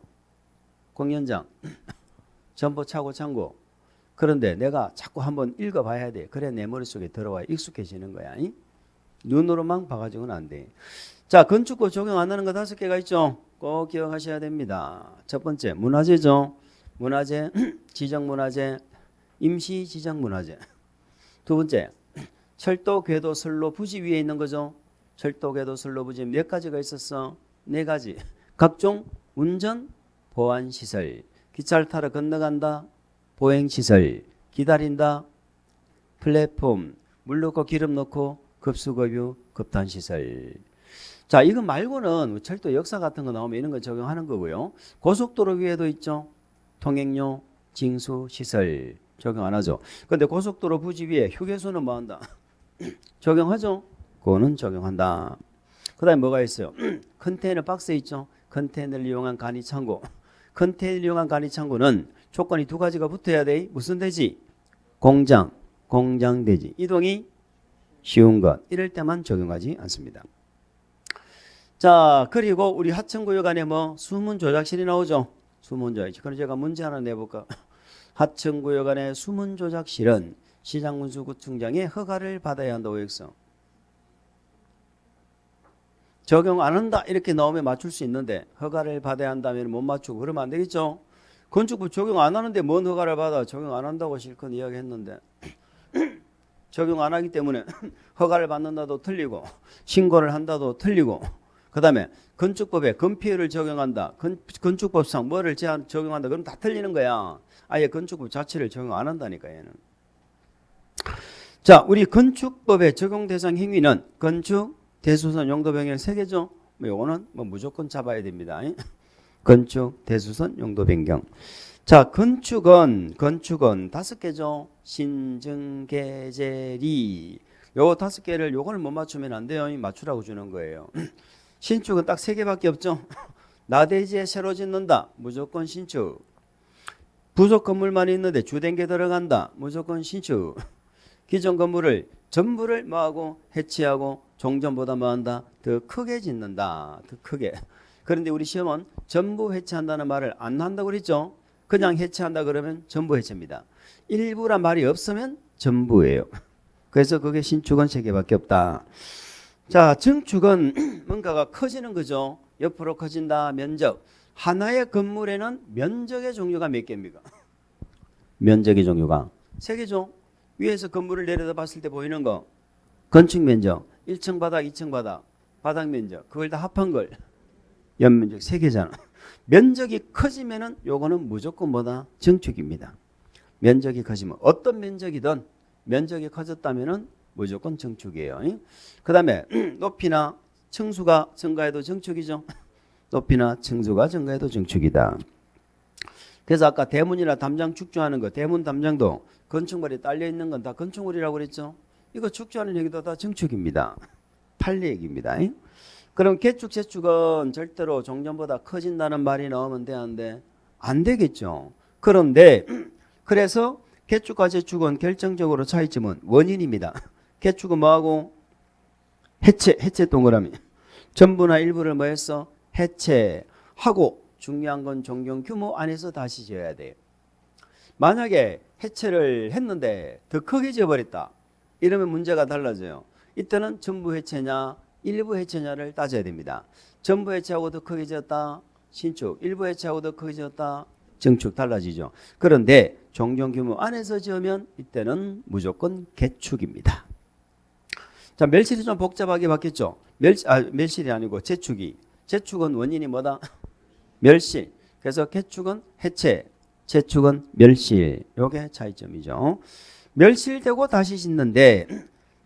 A: 공연장, 점포, 차고, 창고. 그런데 내가 자꾸 한번 읽어봐야 돼. 그래 내 머릿속에 들어와야 익숙해지는 거야. 눈으로만 봐가지고는 안 돼. 자, 건축법 적용 안 하는 거 5개가 있죠. 꼭 기억하셔야 됩니다. 첫 번째, 문화재죠. 문화재, 지정문화재, 임시지정문화재. 두 번째, 철도, 궤도, 선로, 부지 위에 있는 거죠. 철도, 궤도, 선로, 부지 몇 가지가 있었어? 4가지. 각종 운전, 보안시설. 기차를 타러 건너간다. 보행시설. 기다린다. 플랫폼. 물 넣고 기름 넣고 급수급유, 급탄시설. 자, 이거 말고는 철도 역사 같은 거 나오면 이런 거 적용하는 거고요. 고속도로 위에도 있죠. 통행료, 징수, 시설 적용 안 하죠. 근데 고속도로 부지 위에 휴게소는 뭐 한다? 적용하죠. 그거는 적용한다. 그 다음에 뭐가 있어요? 컨테이너 박스 있죠. 컨테이너를 이용한 간이 창고. 컨테이너를 이용한 간이 창고는 조건이 2가지가 붙어야 돼. 무슨 대지? 공장, 공장 대지. 이동이 쉬운 것. 이럴 때만 적용하지 않습니다. 자, 그리고 우리 하천구역 안에 뭐 수문 조작실이 나오죠. 수문 조작실. 그럼 제가 문제 하나 내볼까? 하천구역 안에 수문 조작실은 시장문수구청장의 허가를 받아야 한다고 했어. 적용 안 한다 이렇게 나오면 맞출 수 있는데 허가를 받아야 한다면 못 맞추고 그러면 안 되겠죠. 건축법 적용 안 하는데 뭔 허가를 받아? 적용 안 한다고 실컷 이야기했는데 적용 안 하기 때문에 허가를 받는다도 틀리고 신고를 한다도 틀리고 그 다음에 건축법에 건폐율을 적용한다. 건축법상 뭐를 적용한다. 그럼 다 틀리는 거야. 아예 건축법 자체를 적용 안 한다니까 얘는. 자, 우리 건축법의 적용 대상 행위는 건축, 대수선, 용도 변경 3개죠. 요거는 뭐 무조건 잡아야 됩니다. 건축, 대수선, 용도 변경. 자, 건축은 5개죠. 신증, 계제리. 요 5개를 요거를 못 맞추면 안 돼요. 맞추라고 주는 거예요. 신축은 딱 3개밖에 없죠. 나대지에 새로 짓는다. 무조건 신축. 부속 건물만 있는데 주된 게 들어간다. 무조건 신축. 기존 건물을 전부를 뭐하고 해체하고 종전보다 뭐한다? 더 크게 짓는다. 더 크게. 그런데 우리 시험은 전부 해체한다는 말을 안 한다고 그랬죠. 그냥 해체한다 그러면 전부 해체입니다. 일부란 말이 없으면 전부예요. 그래서 그게 신축은 3개밖에 없다. 자, 증축은 뭔가가 커지는 거죠. 옆으로 커진다. 면적. 하나의 건물에는 면적의 종류가 몇 개입니까? 면적의 종류가 3개죠. 위에서 건물을 내려다 봤을 때 보이는 거 건축 면적. 1층 바닥, 2층 바닥, 바닥 면적. 그걸 다 합한 걸 연면적 3개잖아. 면적이 커지면은 요거는 무조건 뭐다? 증축입니다. 면적이 커지면 어떤 면적이든 면적이 커졌다면은 무조건 증축이에요. 그 다음에 높이나 층수가 증가해도 증축이죠. 높이나 층수가 증가해도 증축이다. 그래서 아까 대문이나 담장 축조하는 거, 대문 담장도 건축물이 딸려 있는 건 다 건축물이라고 그랬죠. 이거 축조하는 얘기도 다 증축입니다. 판례 얘기입니다. 그럼 개축, 재축은 절대로 종전보다 커진다는 말이 나오면 되는데 안 되겠죠. 그런데 그래서 개축과 재축은 결정적으로 차이점은 원인입니다. 개축은 뭐하고? 해체 동그라미. 전부나 일부를 뭐 했어? 해체하고 중요한 건 종경 규모 안에서 다시 지어야 돼요. 만약에 해체를 했는데 더 크게 지어버렸다. 이러면 문제가 달라져요. 이때는 전부 해체냐 일부 해체냐를 따져야 됩니다. 전부 해체하고 더 크게 지었다. 신축. 일부 해체하고 더 크게 지었다. 증축. 달라지죠. 그런데 종경 규모 안에서 지으면 이때는 무조건 개축입니다. 자, 멸실이 좀 복잡하게 바뀌었죠. 멸실이 아니고 재축이. 재축은 원인이 뭐다? 멸실. 그래서 개축은 해체, 재축은 멸실. 요게 차이점이죠. 멸실되고 다시 짓는데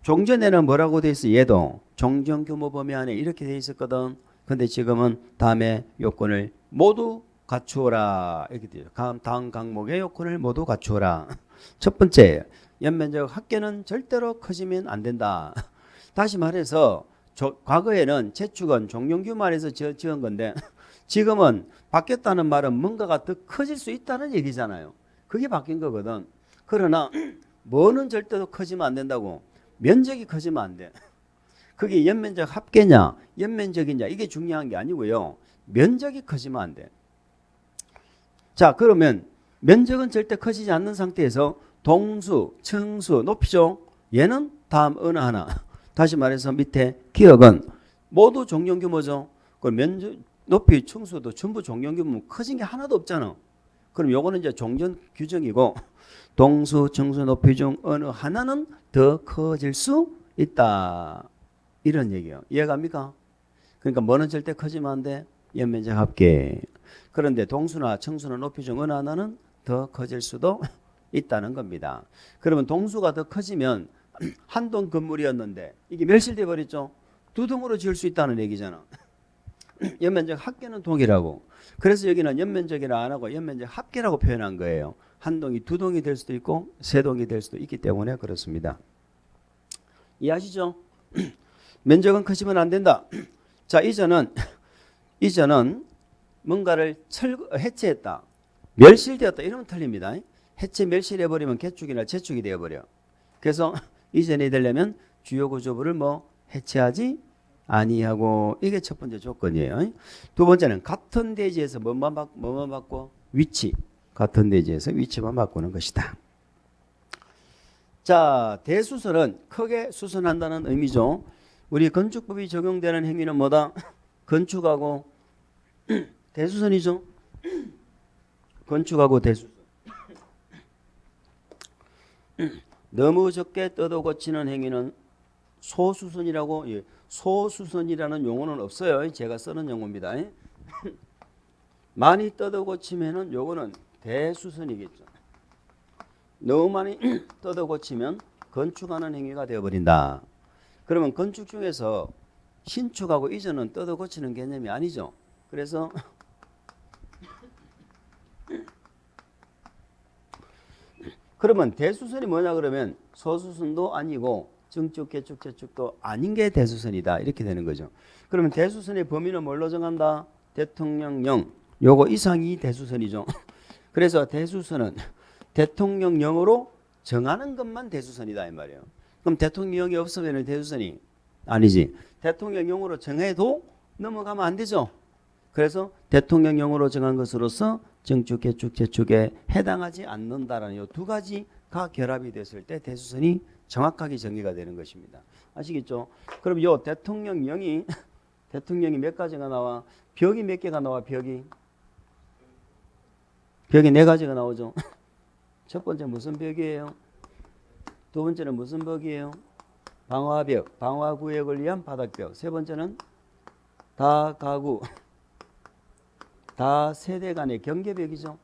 A: 종전에는 뭐라고 돼 있어? 얘도 종전 규모 범위 안에 이렇게 돼 있었거든. 근데 지금은 다음에 요건을 모두 갖추어라. 이렇게 돼요. 다음 항목의 요건을 모두 갖추어라. 첫 번째, 연면적 합계는 절대로 커지면 안 된다. 다시 말해서 과거에는 재축은 종용 규모 안에서 지은 건데 지금은 바뀌었다는 말은 뭔가가 더 커질 수 있다는 얘기잖아요. 그게 바뀐 거거든. 그러나 뭐는 절대로 커지면 안 된다고? 면적이 커지면 안 돼. 그게 연면적 합계냐 연면적이냐 이게 중요한 게 아니고요. 면적이 커지면 안 돼. 자, 그러면 면적은 절대 커지지 않는 상태에서 동수, 청수, 높이죠. 얘는 다음 어느 하나. 다시 말해서 밑에 기억은 모두 종용 규모죠. 그 면적, 높이, 청수도 전부 종용 규모 커진 게 하나도 없잖아. 그럼 요거는 이제 종전 규정이고 동수, 청수, 높이 중 어느 하나는 더 커질 수 있다. 이런 얘기예요. 이해갑니까? 그러니까 뭐는 절대 커지면 안 돼? 연면적 합계. 그런데 동수나 청수나 높이 중 어느 하나는 더 커질 수도 있다는 겁니다. 그러면 동수가 더 커지면 한 동 건물이었는데 이게 멸실돼 버렸죠. 두 동으로 지을 수 있다는 얘기잖아. 연면적 합계는 동이라고. 그래서 여기는 연면적이라 안 하고 연면적 합계라고 표현한 거예요. 한 동이 두 동이 될 수도 있고 세 동이 될 수도 있기 때문에 그렇습니다. 이해하시죠? 면적은 커지면 안 된다. 자, 이전은 뭔가를 해체했다. 멸실되었다. 이러면 틀립니다. 해체 멸실해버리면 개축이나 재축이 되어버려. 그래서 이전이 되려면 주요 구조부를 뭐 해체하지 아니하고, 이게 첫 번째 조건이에요. 두 번째는 같은 대지에서 뭐만 바꿔? 위치. 같은 대지에서 위치만 바꾸는 것이다. 자, 대수선은 크게 수선한다는 의미죠. 우리 건축법이 적용되는 행위는 뭐다? 건축하고 대수선이죠. 건축하고 대수선. 너무 적게 뜯어 고치는 행위는 소수선이라고. 예, 소수선이라는 용어는 없어요. 제가 쓰는 용어입니다. 많이 뜯어 고치면은 요거는 대수선이겠죠. 너무 많이 뜯어 고치면 건축하는 행위가 되어버린다. 그러면 건축 중에서 신축하고 이전은 뜯어 고치는 개념이 아니죠. 그래서 그러면 대수선이 뭐냐 그러면 소수선도 아니고 증축, 개축, 재축도 아닌 게 대수선이다. 이렇게 되는 거죠. 그러면 대수선의 범위는 뭘로 정한다? 대통령령. 요거 이상이 대수선이죠. 그래서 대수선은 대통령령으로 정하는 것만 대수선이다 이 말이에요. 그럼 대통령령이 없으면 대수선이 아니지. 대통령령으로 정해도 넘어가면 안 되죠. 그래서 대통령령으로 정한 것으로서 증축, 개축, 재축에 해당하지 않는다라는 이 두 가지가 결합이 됐을 때 대수선이 정확하게 정의가 되는 것입니다. 아시겠죠? 그럼 요 대통령령이 몇 가지가 나와? 벽이 몇 개가 나와? 벽이 네 가지가 나오죠. 첫 번째 무슨 벽이에요? 두 번째는 무슨 벽이에요? 방화벽, 방화구역을 위한 바닥벽. 세 번째는 다가구, 다세대 간의 경계벽이죠.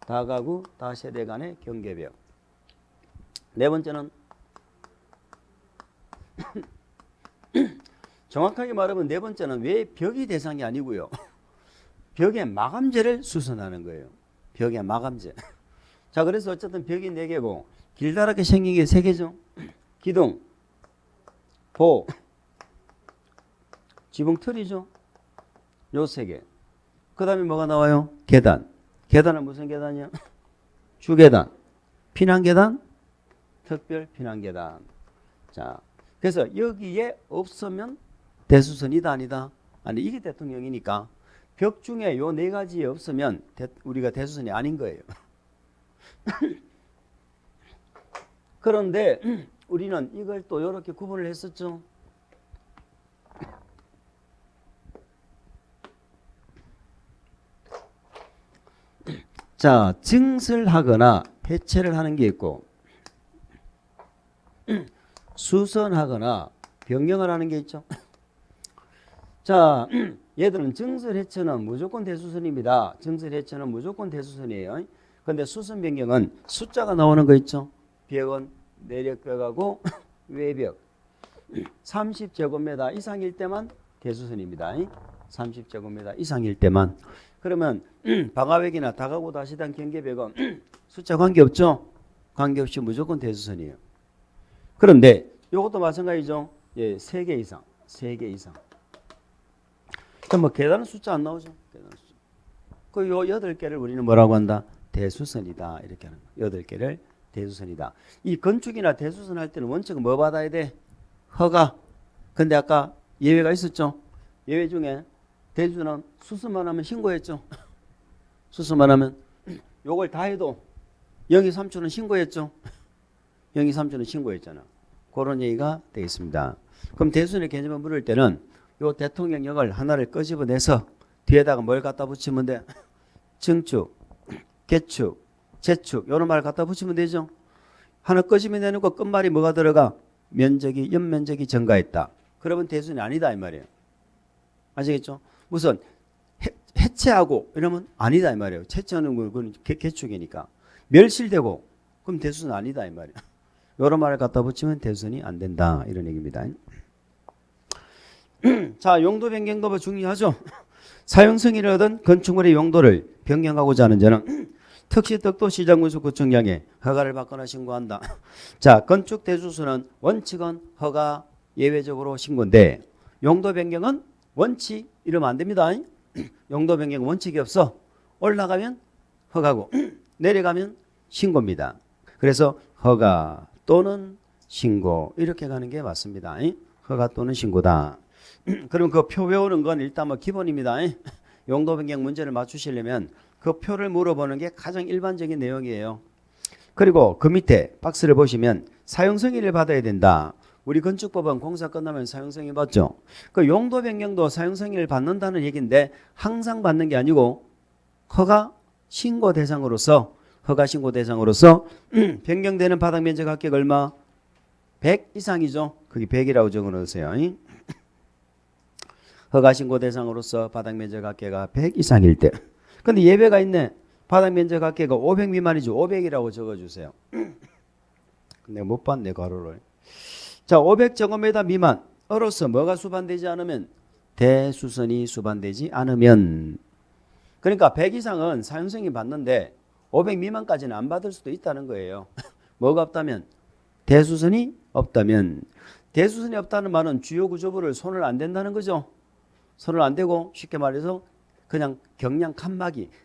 A: 다가구, 다세대 간의 경계벽. 네 번째는 정확하게 말하면 네 번째는 왜 벽이 대상이 아니고요. 벽에 마감재를 수선하는 거예요. 벽에 마감재. 자, 그래서 어쨌든 벽이 4개고 길다랗게 생긴 게 3개죠. 기둥, 보, 지붕틀이죠. 요 3개. 그 다음에 뭐가 나와요? 계단. 계단은 무슨 계단이야? 주계단, 피난계단, 특별 피난계단. 자, 그래서 여기에 없으면 대수선이다 아니다? 아니, 이게 대통령이니까 벽 중에 요 4가지에 없으면 우리가 대수선이 아닌 거예요. 그런데 우리는 이걸 또 이렇게 구분을 했었죠. 자, 증설하거나 해체를 하는 게 있고 수선하거나 변경을 하는 게 있죠. 자, 얘들은 증설 해체는 무조건 대수선입니다. 증설 해체는 무조건 대수선이에요. 근데 수선 변경은 숫자가 나오는 거 있죠. 벽은 내력벽하고 외벽 30제곱미터 이상일 때만 대수선입니다. 30제곱미터 이상일 때만. 그러면 방화벽이나 다가구 다시단 경계벽은 숫자 관계없죠. 관계없이 무조건 대수선이에요. 그런데 이것도 마찬가지죠. 예, 3개 이상. 3개 이상. 뭐 계단은 숫자 안 나오죠. 계단 숫자. 그 요 8개를 우리는 뭐라고 한다? 대수선이다. 이렇게 하는 거. 8개를 대수선이다. 이 건축이나 대수선 할 때는 원칙은 뭐 받아야 돼? 허가. 근데 아까 예외가 있었죠. 예외 중에 대수는 수선만 하면 신고했죠. 수선만 하면 요걸 다 해도 영희 삼촌은 신고했죠. 영희 삼촌은 신고했잖아. 그런 얘기가 되겠습니다. 그럼 대순의 개념을 물을 때는 요 대통령역을 하나를 끄집어내서 뒤에다가 뭘 갖다 붙이면 돼? 증축, 개축, 재축 요런 말을 갖다 붙이면 되죠. 하나 끄집어내놓고 끝말이 뭐가 들어가? 면적이 연면적이 증가했다. 그러면 대순이 아니다 이 말이에요. 아시겠죠? 무슨 해체하고 이러면 아니다 이 말이에요. 해체하는 건 그건 개축이니까. 멸실되고 그럼 대순은 아니다 이 말이에요. 요런 말을 갖다 붙이면 대순이 안 된다 이런 얘기입니다. 자, 용도 변경도 뭐 중요하죠. 사용승인을 얻은 건축물의 용도를 변경하고자 하는 자는 특시특도 시장군수 구청장에 허가를 받거나 신고한다. 자, 건축 대수수는 원칙은 허가 예외적으로 신고인데 용도 변경은 원칙 이러면 안 됩니다. 용도 변경 원칙이 없어. 올라가면 허가고 내려가면 신고입니다. 그래서 허가 또는 신고 이렇게 가는 게 맞습니다. 허가 또는 신고다. 그럼 그 표 외우는 건 일단 뭐 기본입니다. 용도 변경 문제를 맞추시려면 그 표를 물어보는 게 가장 일반적인 내용이에요. 그리고 그 밑에 박스를 보시면 사용승인을 받아야 된다. 우리 건축법은 공사 끝나면 사용승인 받죠. 그 용도 변경도 사용승인을 받는다는 얘기인데 항상 받는 게 아니고 허가 신고 대상으로서 변경되는 바닥 면적 합격 얼마? 100 이상이죠. 그게 100이라고 적어놓으세요. 허가 신고 대상으로서 바닥 면적 합계가 100 이상일 때. 근데 예외가 있네. 바닥 면적 합계가 500 미만이죠. 500이라고 적어주세요. 내가 못 봤네 가로를. 자, 500제곱미터 미만. 어로서 뭐가 수반되지 않으면 대수선이 수반되지 않으면. 그러니까 100 이상은 사용승인 받는데 500 미만까지는 안 받을 수도 있다는 거예요. 뭐가 없다면 대수선이 없다면. 대수선이 없다는 말은 주요 구조부를 손을 안 댄다는 거죠. 손을 안 대고 쉽게 말해서 그냥 경량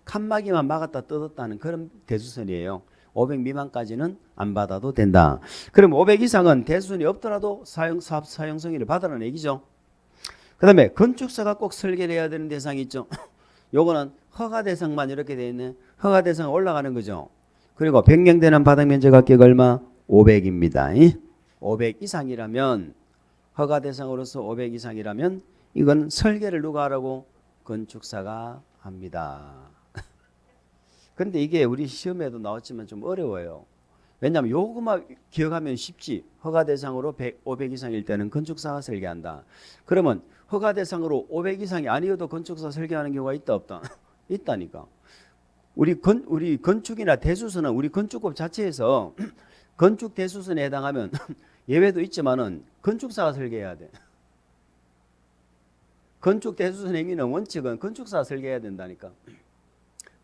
A: 칸막이만 막았다 뜯었다는 그런 대수선이에요. 500 미만까지는 안 받아도 된다. 그럼 500 이상은 대수선이 없더라도 사업 사용승인을 받으라는 얘기죠. 그 다음에 건축사가 꼭 설계를 해야 되는 대상이 있죠. 요거는 허가 대상만 이렇게 되어 있네. 허가 대상 올라가는 거죠. 그리고 변경되는 바닥 면적 합격 얼마? 500입니다. 500 이상이라면 허가 대상으로서 500 이상이라면 이건 설계를 누가 하라고? 건축사가 합니다. 근데 이게 우리 시험에도 나왔지만 좀 어려워요. 왜냐하면 요것만 기억하면 쉽지. 허가 대상으로 500 이상일 때는 건축사가 설계한다. 그러면 허가 대상으로 500 이상이 아니어도 건축사 설계하는 경우가 있다 없다? 있다니까. 우리 건축이나 대수선은 우리 건축법 자체에서 건축 대수선에 해당하면 예외도 있지만은 건축사가 설계해야 돼. 건축 대수선 행위는 원칙은 건축사가 설계해야 된다니까.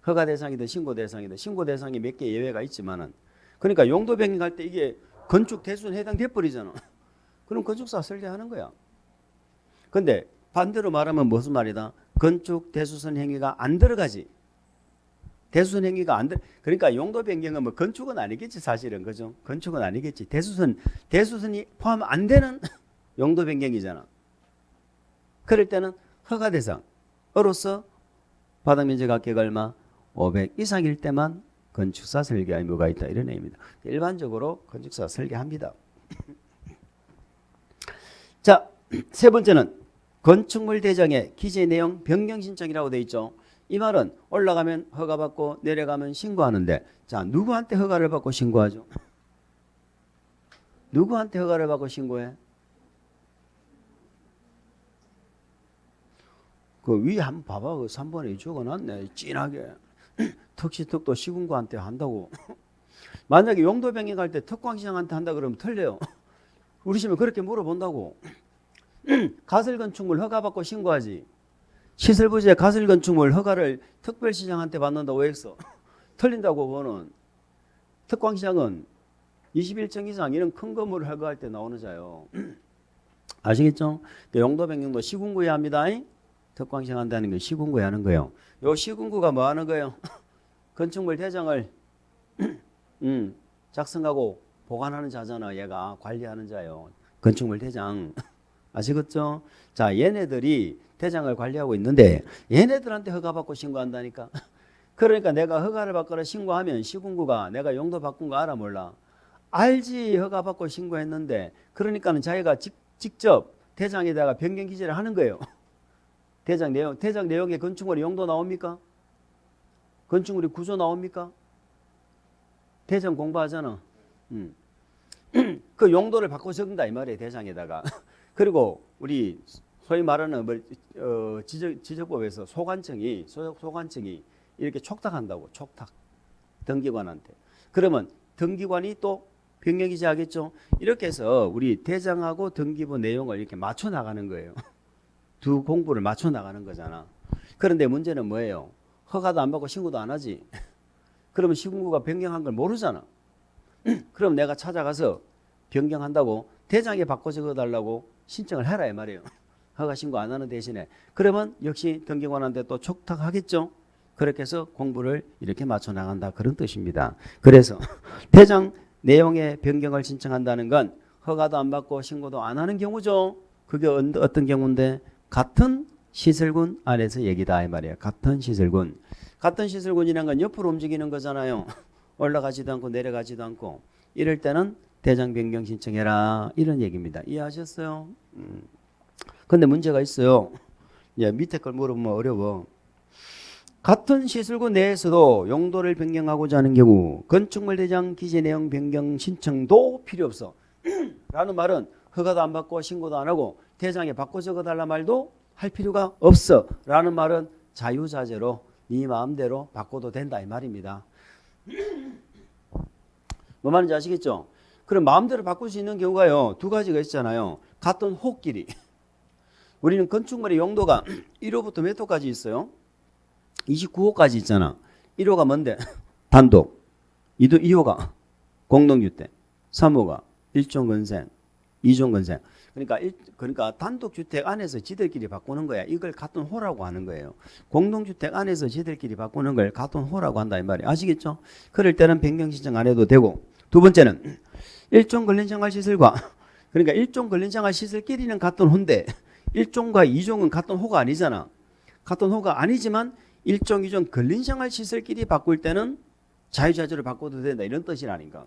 A: 허가 대상이든 신고 대상이든 신고 대상이 몇 개 예외가 있지만은 그러니까 용도 변경할 때 이게 건축 대수선에 해당돼 버리잖아. 그럼 건축사가 설계하는 거야. 근데 반대로 말하면 무슨 말이다? 건축 대수선 행위가 안 들어가지. 대수선 행위가 안 들. 그러니까 용도 변경은 뭐 건축은 아니겠지 사실은 그죠? 건축은 아니겠지. 대수선이 포함 안 되는 용도 변경이잖아. 그럴 때는 허가 대상으로서 바닥 면적 합격 얼마? 500 이상일 때만 건축사 설계 의무가 있다 이런 의미입니다. 일반적으로 건축사가 설계합니다. 자, 세 번째는 건축물 대장의 기재 내용 변경 신청이라고 되어 있죠. 이 말은 올라가면 허가받고 내려가면 신고하는데 자, 누구한테 허가를 받고 신고하죠? 누구한테 허가를 받고 신고해? 그 위에 한번 봐봐. 그 3번에 적어놨네. 진하게. 특시특도 시군구한테 한다고. 만약에 용도 변경할 때 특광시장한테 한다 그러면 틀려요. 우리 시험에 그렇게 물어본다고. 가설건축물 허가받고 신고하지. 시설부지의 가설건축물 허가를 특별시장한테 받는다고 했어. 틀린다고 그거는. 특광시장은 21층 이상 이런 큰 건물을 허가할 때 나오는 자요. 아시겠죠? 용도 변경도 시군구에 합니다. 특광시장 한다는 건 시군구에 하는 거예요. 요 시군구가 뭐 하는 거예요? 건축물 대장을 작성하고 보관하는 자잖아. 얘가 관리하는 자요. 건축물 대장. 아시겠죠? 자, 얘네들이 대장을 관리하고 있는데 얘네들한테 허가받고 신고한다니까. 그러니까 내가 허가를 받거나 신고하면 시군구가 내가 용도 바꾼 거 알아 몰라? 알지. 허가 받고 신고했는데. 그러니까는 자기가 직접 대장에다가 변경 기재를 하는 거예요. 대장 내용에 건축물의 용도 나옵니까? 건축물의 구조 나옵니까? 대장 공부하잖아. 그 용도를 바꿔 적는다 이 말이에요. 대장에다가. 그리고 우리 소위 말하는 지적법에서 소관청이 이렇게 촉탁한다고. 촉탁. 등기관한테. 그러면 등기관이 또 변경 기재하겠죠. 이렇게 해서 우리 대장하고 등기부 내용을 이렇게 맞춰 나가는 거예요. 두 공부를 맞춰 나가는 거잖아. 그런데 문제는 뭐예요? 허가도 안 받고 신고도 안 하지. 그러면 시군구가 변경한 걸 모르잖아. 그럼 내가 찾아가서 변경한다고 대장에 바꿔 적어달라고 신청을 해라 이 말이에요. 허가 신고 안 하는 대신에. 그러면 역시 등기관한테 또 촉탁하겠죠. 그렇게 해서 공부를 이렇게 맞춰 나간다 그런 뜻입니다. 그래서 대장 내용의 변경을 신청한다는 건 허가도 안 받고 신고도 안 하는 경우죠. 그게 어떤 경우인데 같은 시설군 안에서 얘기다 이 말이에요. 같은 시설군. 같은 시설군이라는 건 옆으로 움직이는 거잖아요. 올라가지도 않고 내려가지도 않고. 이럴 때는 대장 변경 신청해라 이런 얘기입니다. 이해하셨어요? 근데 문제가 있어요. 밑에 걸 물어보면 어려워. 같은 시설군 내에서도 용도를 변경하고자 하는 경우 건축물 대장 기재 내용 변경 신청도 필요 없어. 라는 말은 허가도 안 받고 신고도 안 하고 대장에 바꿔 적어달라 말도 할 필요가 없어. 라는 말은 자유자재로 네 마음대로 바꿔도 된다 이 말입니다. 뭐 말인지 아시겠죠? 그럼 마음대로 바꿀 수 있는 경우가요. 두 가지가 있잖아요. 같은 호끼리. 우리는 건축물의 용도가 1호부터 몇 호까지 있어요? 29호까지 있잖아. 1호가 뭔데? 단독. 2호가 공동주택. 3호가 일종건생. 2종건생. 그러니까 단독주택 안에서 지들끼리 바꾸는 거야. 이걸 같은 호라고 하는 거예요. 공동주택 안에서 지들끼리 바꾸는 걸 같은 호라고 한다 이 말이에요. 아시겠죠? 그럴 때는 변경 신청 안 해도 되고. 두 번째는 일종 근린생활시설과 그러니까 일종 근린생활시설끼리는 같은 호인데 1종과 2종은 같은 호가 아니잖아. 같은 호가 아니지만 1종, 2종 근린생활시설끼리 바꿀 때는 자유자재로 바꿔도 된다 이런 뜻이라니까.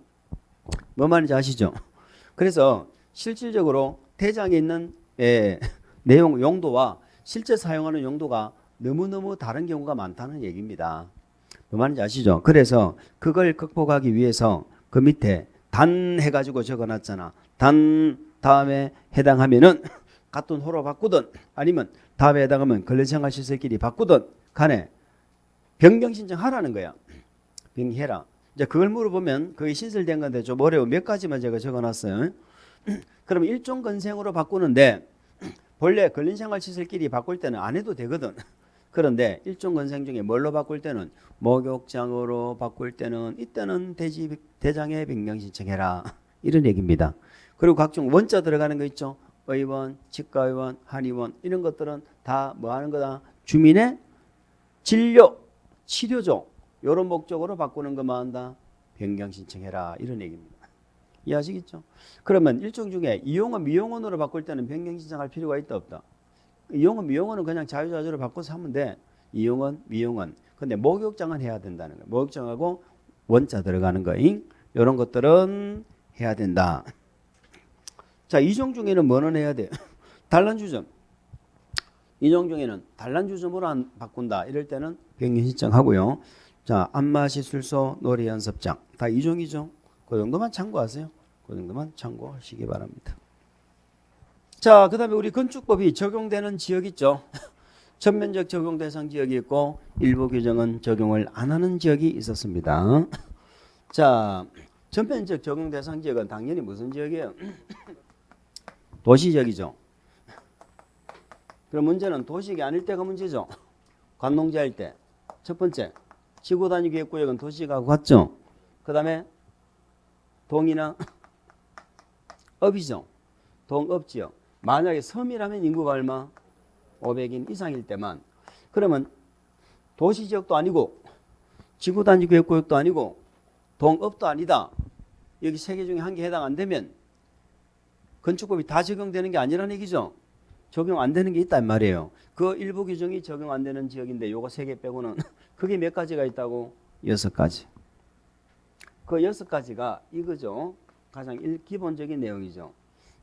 A: 뭐 말인지 아시죠? 그래서 실질적으로 대장에 있는 내용 용도와 실제 사용하는 용도가 너무너무 다른 경우가 많다는 얘기입니다. 뭐 말인지 아시죠? 그래서 그걸 극복하기 위해서 그 밑에 단 해가지고 적어놨잖아. 단 다음에 해당하면은 같은 호로 바꾸든 아니면 다음에 해당하면 근린생활시설끼리 바꾸든 간에 변경 신청하라는 거야. 변경해라. 이제 그걸 물어보면 그게 신설된 건데 좀 어려워. 몇 가지만 제가 적어놨어요. 그럼 일종 건생으로 바꾸는데 본래 근린생활시설끼리 바꿀 때는 안 해도 되거든. 그런데 일종 건생 중에 뭘로 바꿀 때는 목욕장으로 바꿀 때는 이때는 대장에 변경 신청해라 이런 얘기입니다. 그리고 각종 원자 들어가는 거 있죠. 의원, 치과의원, 한의원 이런 것들은 다 뭐 하는 거다? 주민의 진료, 치료종 이런 목적으로 바꾸는 것만 한다. 변경 신청해라 이런 얘기입니다. 이해하시겠죠? 그러면 일종 중에 이용원, 미용원으로 바꿀 때는 변경 신청할 필요가 있다 없다? 이용원, 미용원은 그냥 자유자재로 바꿔서 하면 돼. 이용원, 미용원. 근데 목욕장은 해야 된다는 거야. 목욕장하고 원자 들어가는 거잉. 이런 것들은 해야 된다. 자, 이종 중에는 뭐는 해야 돼? 단란주점. 이종 중에는 단란주점으로 안 바꾼다. 이럴 때는 변경 신청하고요. 자, 안마시술소, 놀이연습장. 다 이종이죠. 그 정도만 참고하세요. 그 정도만 참고하시기 바랍니다. 자, 그 다음에 우리 건축법이 적용되는 지역 있죠. 전면적 적용 대상 지역이 있고 일부 규정은 적용을 안 하는 지역이 있었습니다. 자, 전면적 적용 대상 지역은 당연히 무슨 지역이에요? 도시지역이죠. 그럼 문제는 도시가 아닐 때가 문제죠. 관농지 할 때. 첫 번째, 지구단위 계획구역은 도시가 같죠. 그 다음에 동이나 업이죠. 동업지역. 만약에 섬이라면 인구가 얼마? 500인 이상일 때만. 그러면 도시지역도 아니고 지구단위 계획구역도 아니고 동업도 아니다. 여기 세 개 중에 한 개 해당 안 되면 건축법이 다 적용되는 게 아니라는 얘기죠. 적용 안 되는 게 있단 말이에요. 그 일부 규정이 적용 안 되는 지역인데 요거 세 개 빼고는 그게 몇 가지가 있다고? 6가지. 그 6가지가 이거죠. 가장 기본적인 내용이죠.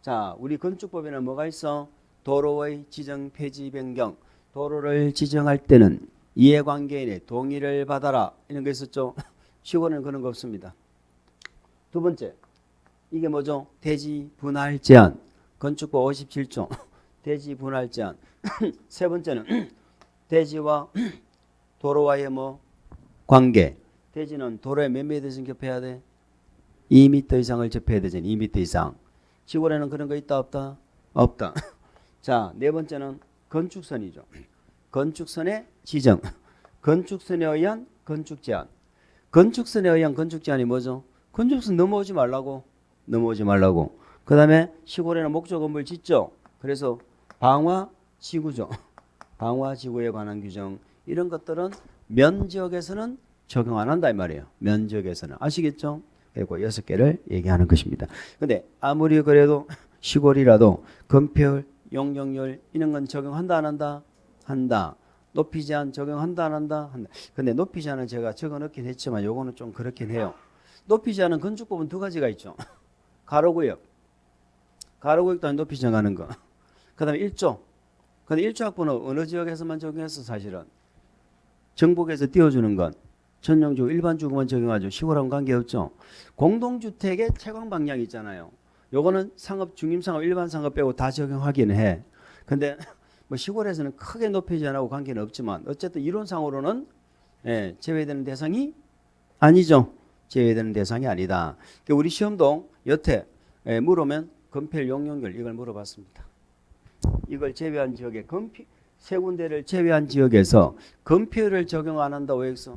A: 자, 우리 건축법에는 뭐가 있어? 도로의 지정, 폐지, 변경. 도로를 지정할 때는 이해관계인의 동의를 받아라. 이런 거 있었죠. 시골에는 그런 거 없습니다. 두 번째, 이게 뭐죠? 대지 분할 제한. 건축법 57조. 대지 분할 제한. 세 번째는 대지와 도로와의 뭐 관계. 대지는 도로에 몇 미터 이상 접해야 돼? 2m 이상을 접해야 되잖아. 2m 이상. 시골에는 그런 거 있다 없다? 없다. 자, 네 번째는 건축선이죠. 건축선의 지정. 건축선에 의한 건축 제한. 건축선에 의한 건축 제한이 뭐죠? 건축선 넘어오지 말라고. 넘어오지 말라고. 그 다음에 시골에는 목조 건물 짓죠. 그래서 방화지구죠. 방화지구에 관한 규정. 이런 것들은 면지역에서는 적용 안 한다 이 말이에요. 면지역에서는. 아시겠죠? 그리고 6개를 얘기하는 것입니다. 근데 아무리 그래도 시골이라도 건폐율, 용적률 이런 건 적용한다 안 한다? 한다. 높이 제한 적용한다 안 한다? 한다. 근데 높이 제한은 제가 적어 넣긴 했지만 요거는 좀 그렇긴 해요. 높이 제한은 건축법은 2가지가 있죠. 가로구역. 가로구역도 아닌 높이 정하는 거. 그 다음에 1조. 근데 1조 학부는 어느 지역에서만 적용했어 사실은. 정복에서 띄워주는 건. 전용주거 일반주거만 적용하죠. 시골하고는 관계없죠. 공동주택의 채광 방향이 있잖아요. 요거는 상업, 중임상업, 일반상업 빼고 다 적용하기는 해. 근데 뭐 시골에서는 크게 높이지 않고 관계는 없지만 어쨌든 이론상으로는 제외되는 대상이 아니죠. 제외되는 대상이 아니다. 우리 시험도 여태 물으면 건폐율, 용적률 이걸 물어봤습니다. 이걸 제외한 지역에 세 군데를 제외한 지역에서 건폐율을 적용 안 한다고 X.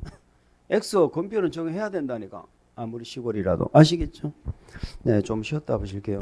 A: X 건폐율은 적용해야 된다니까. 아무리 시골이라도. 아시겠죠? 네, 좀 쉬었다 보실게요.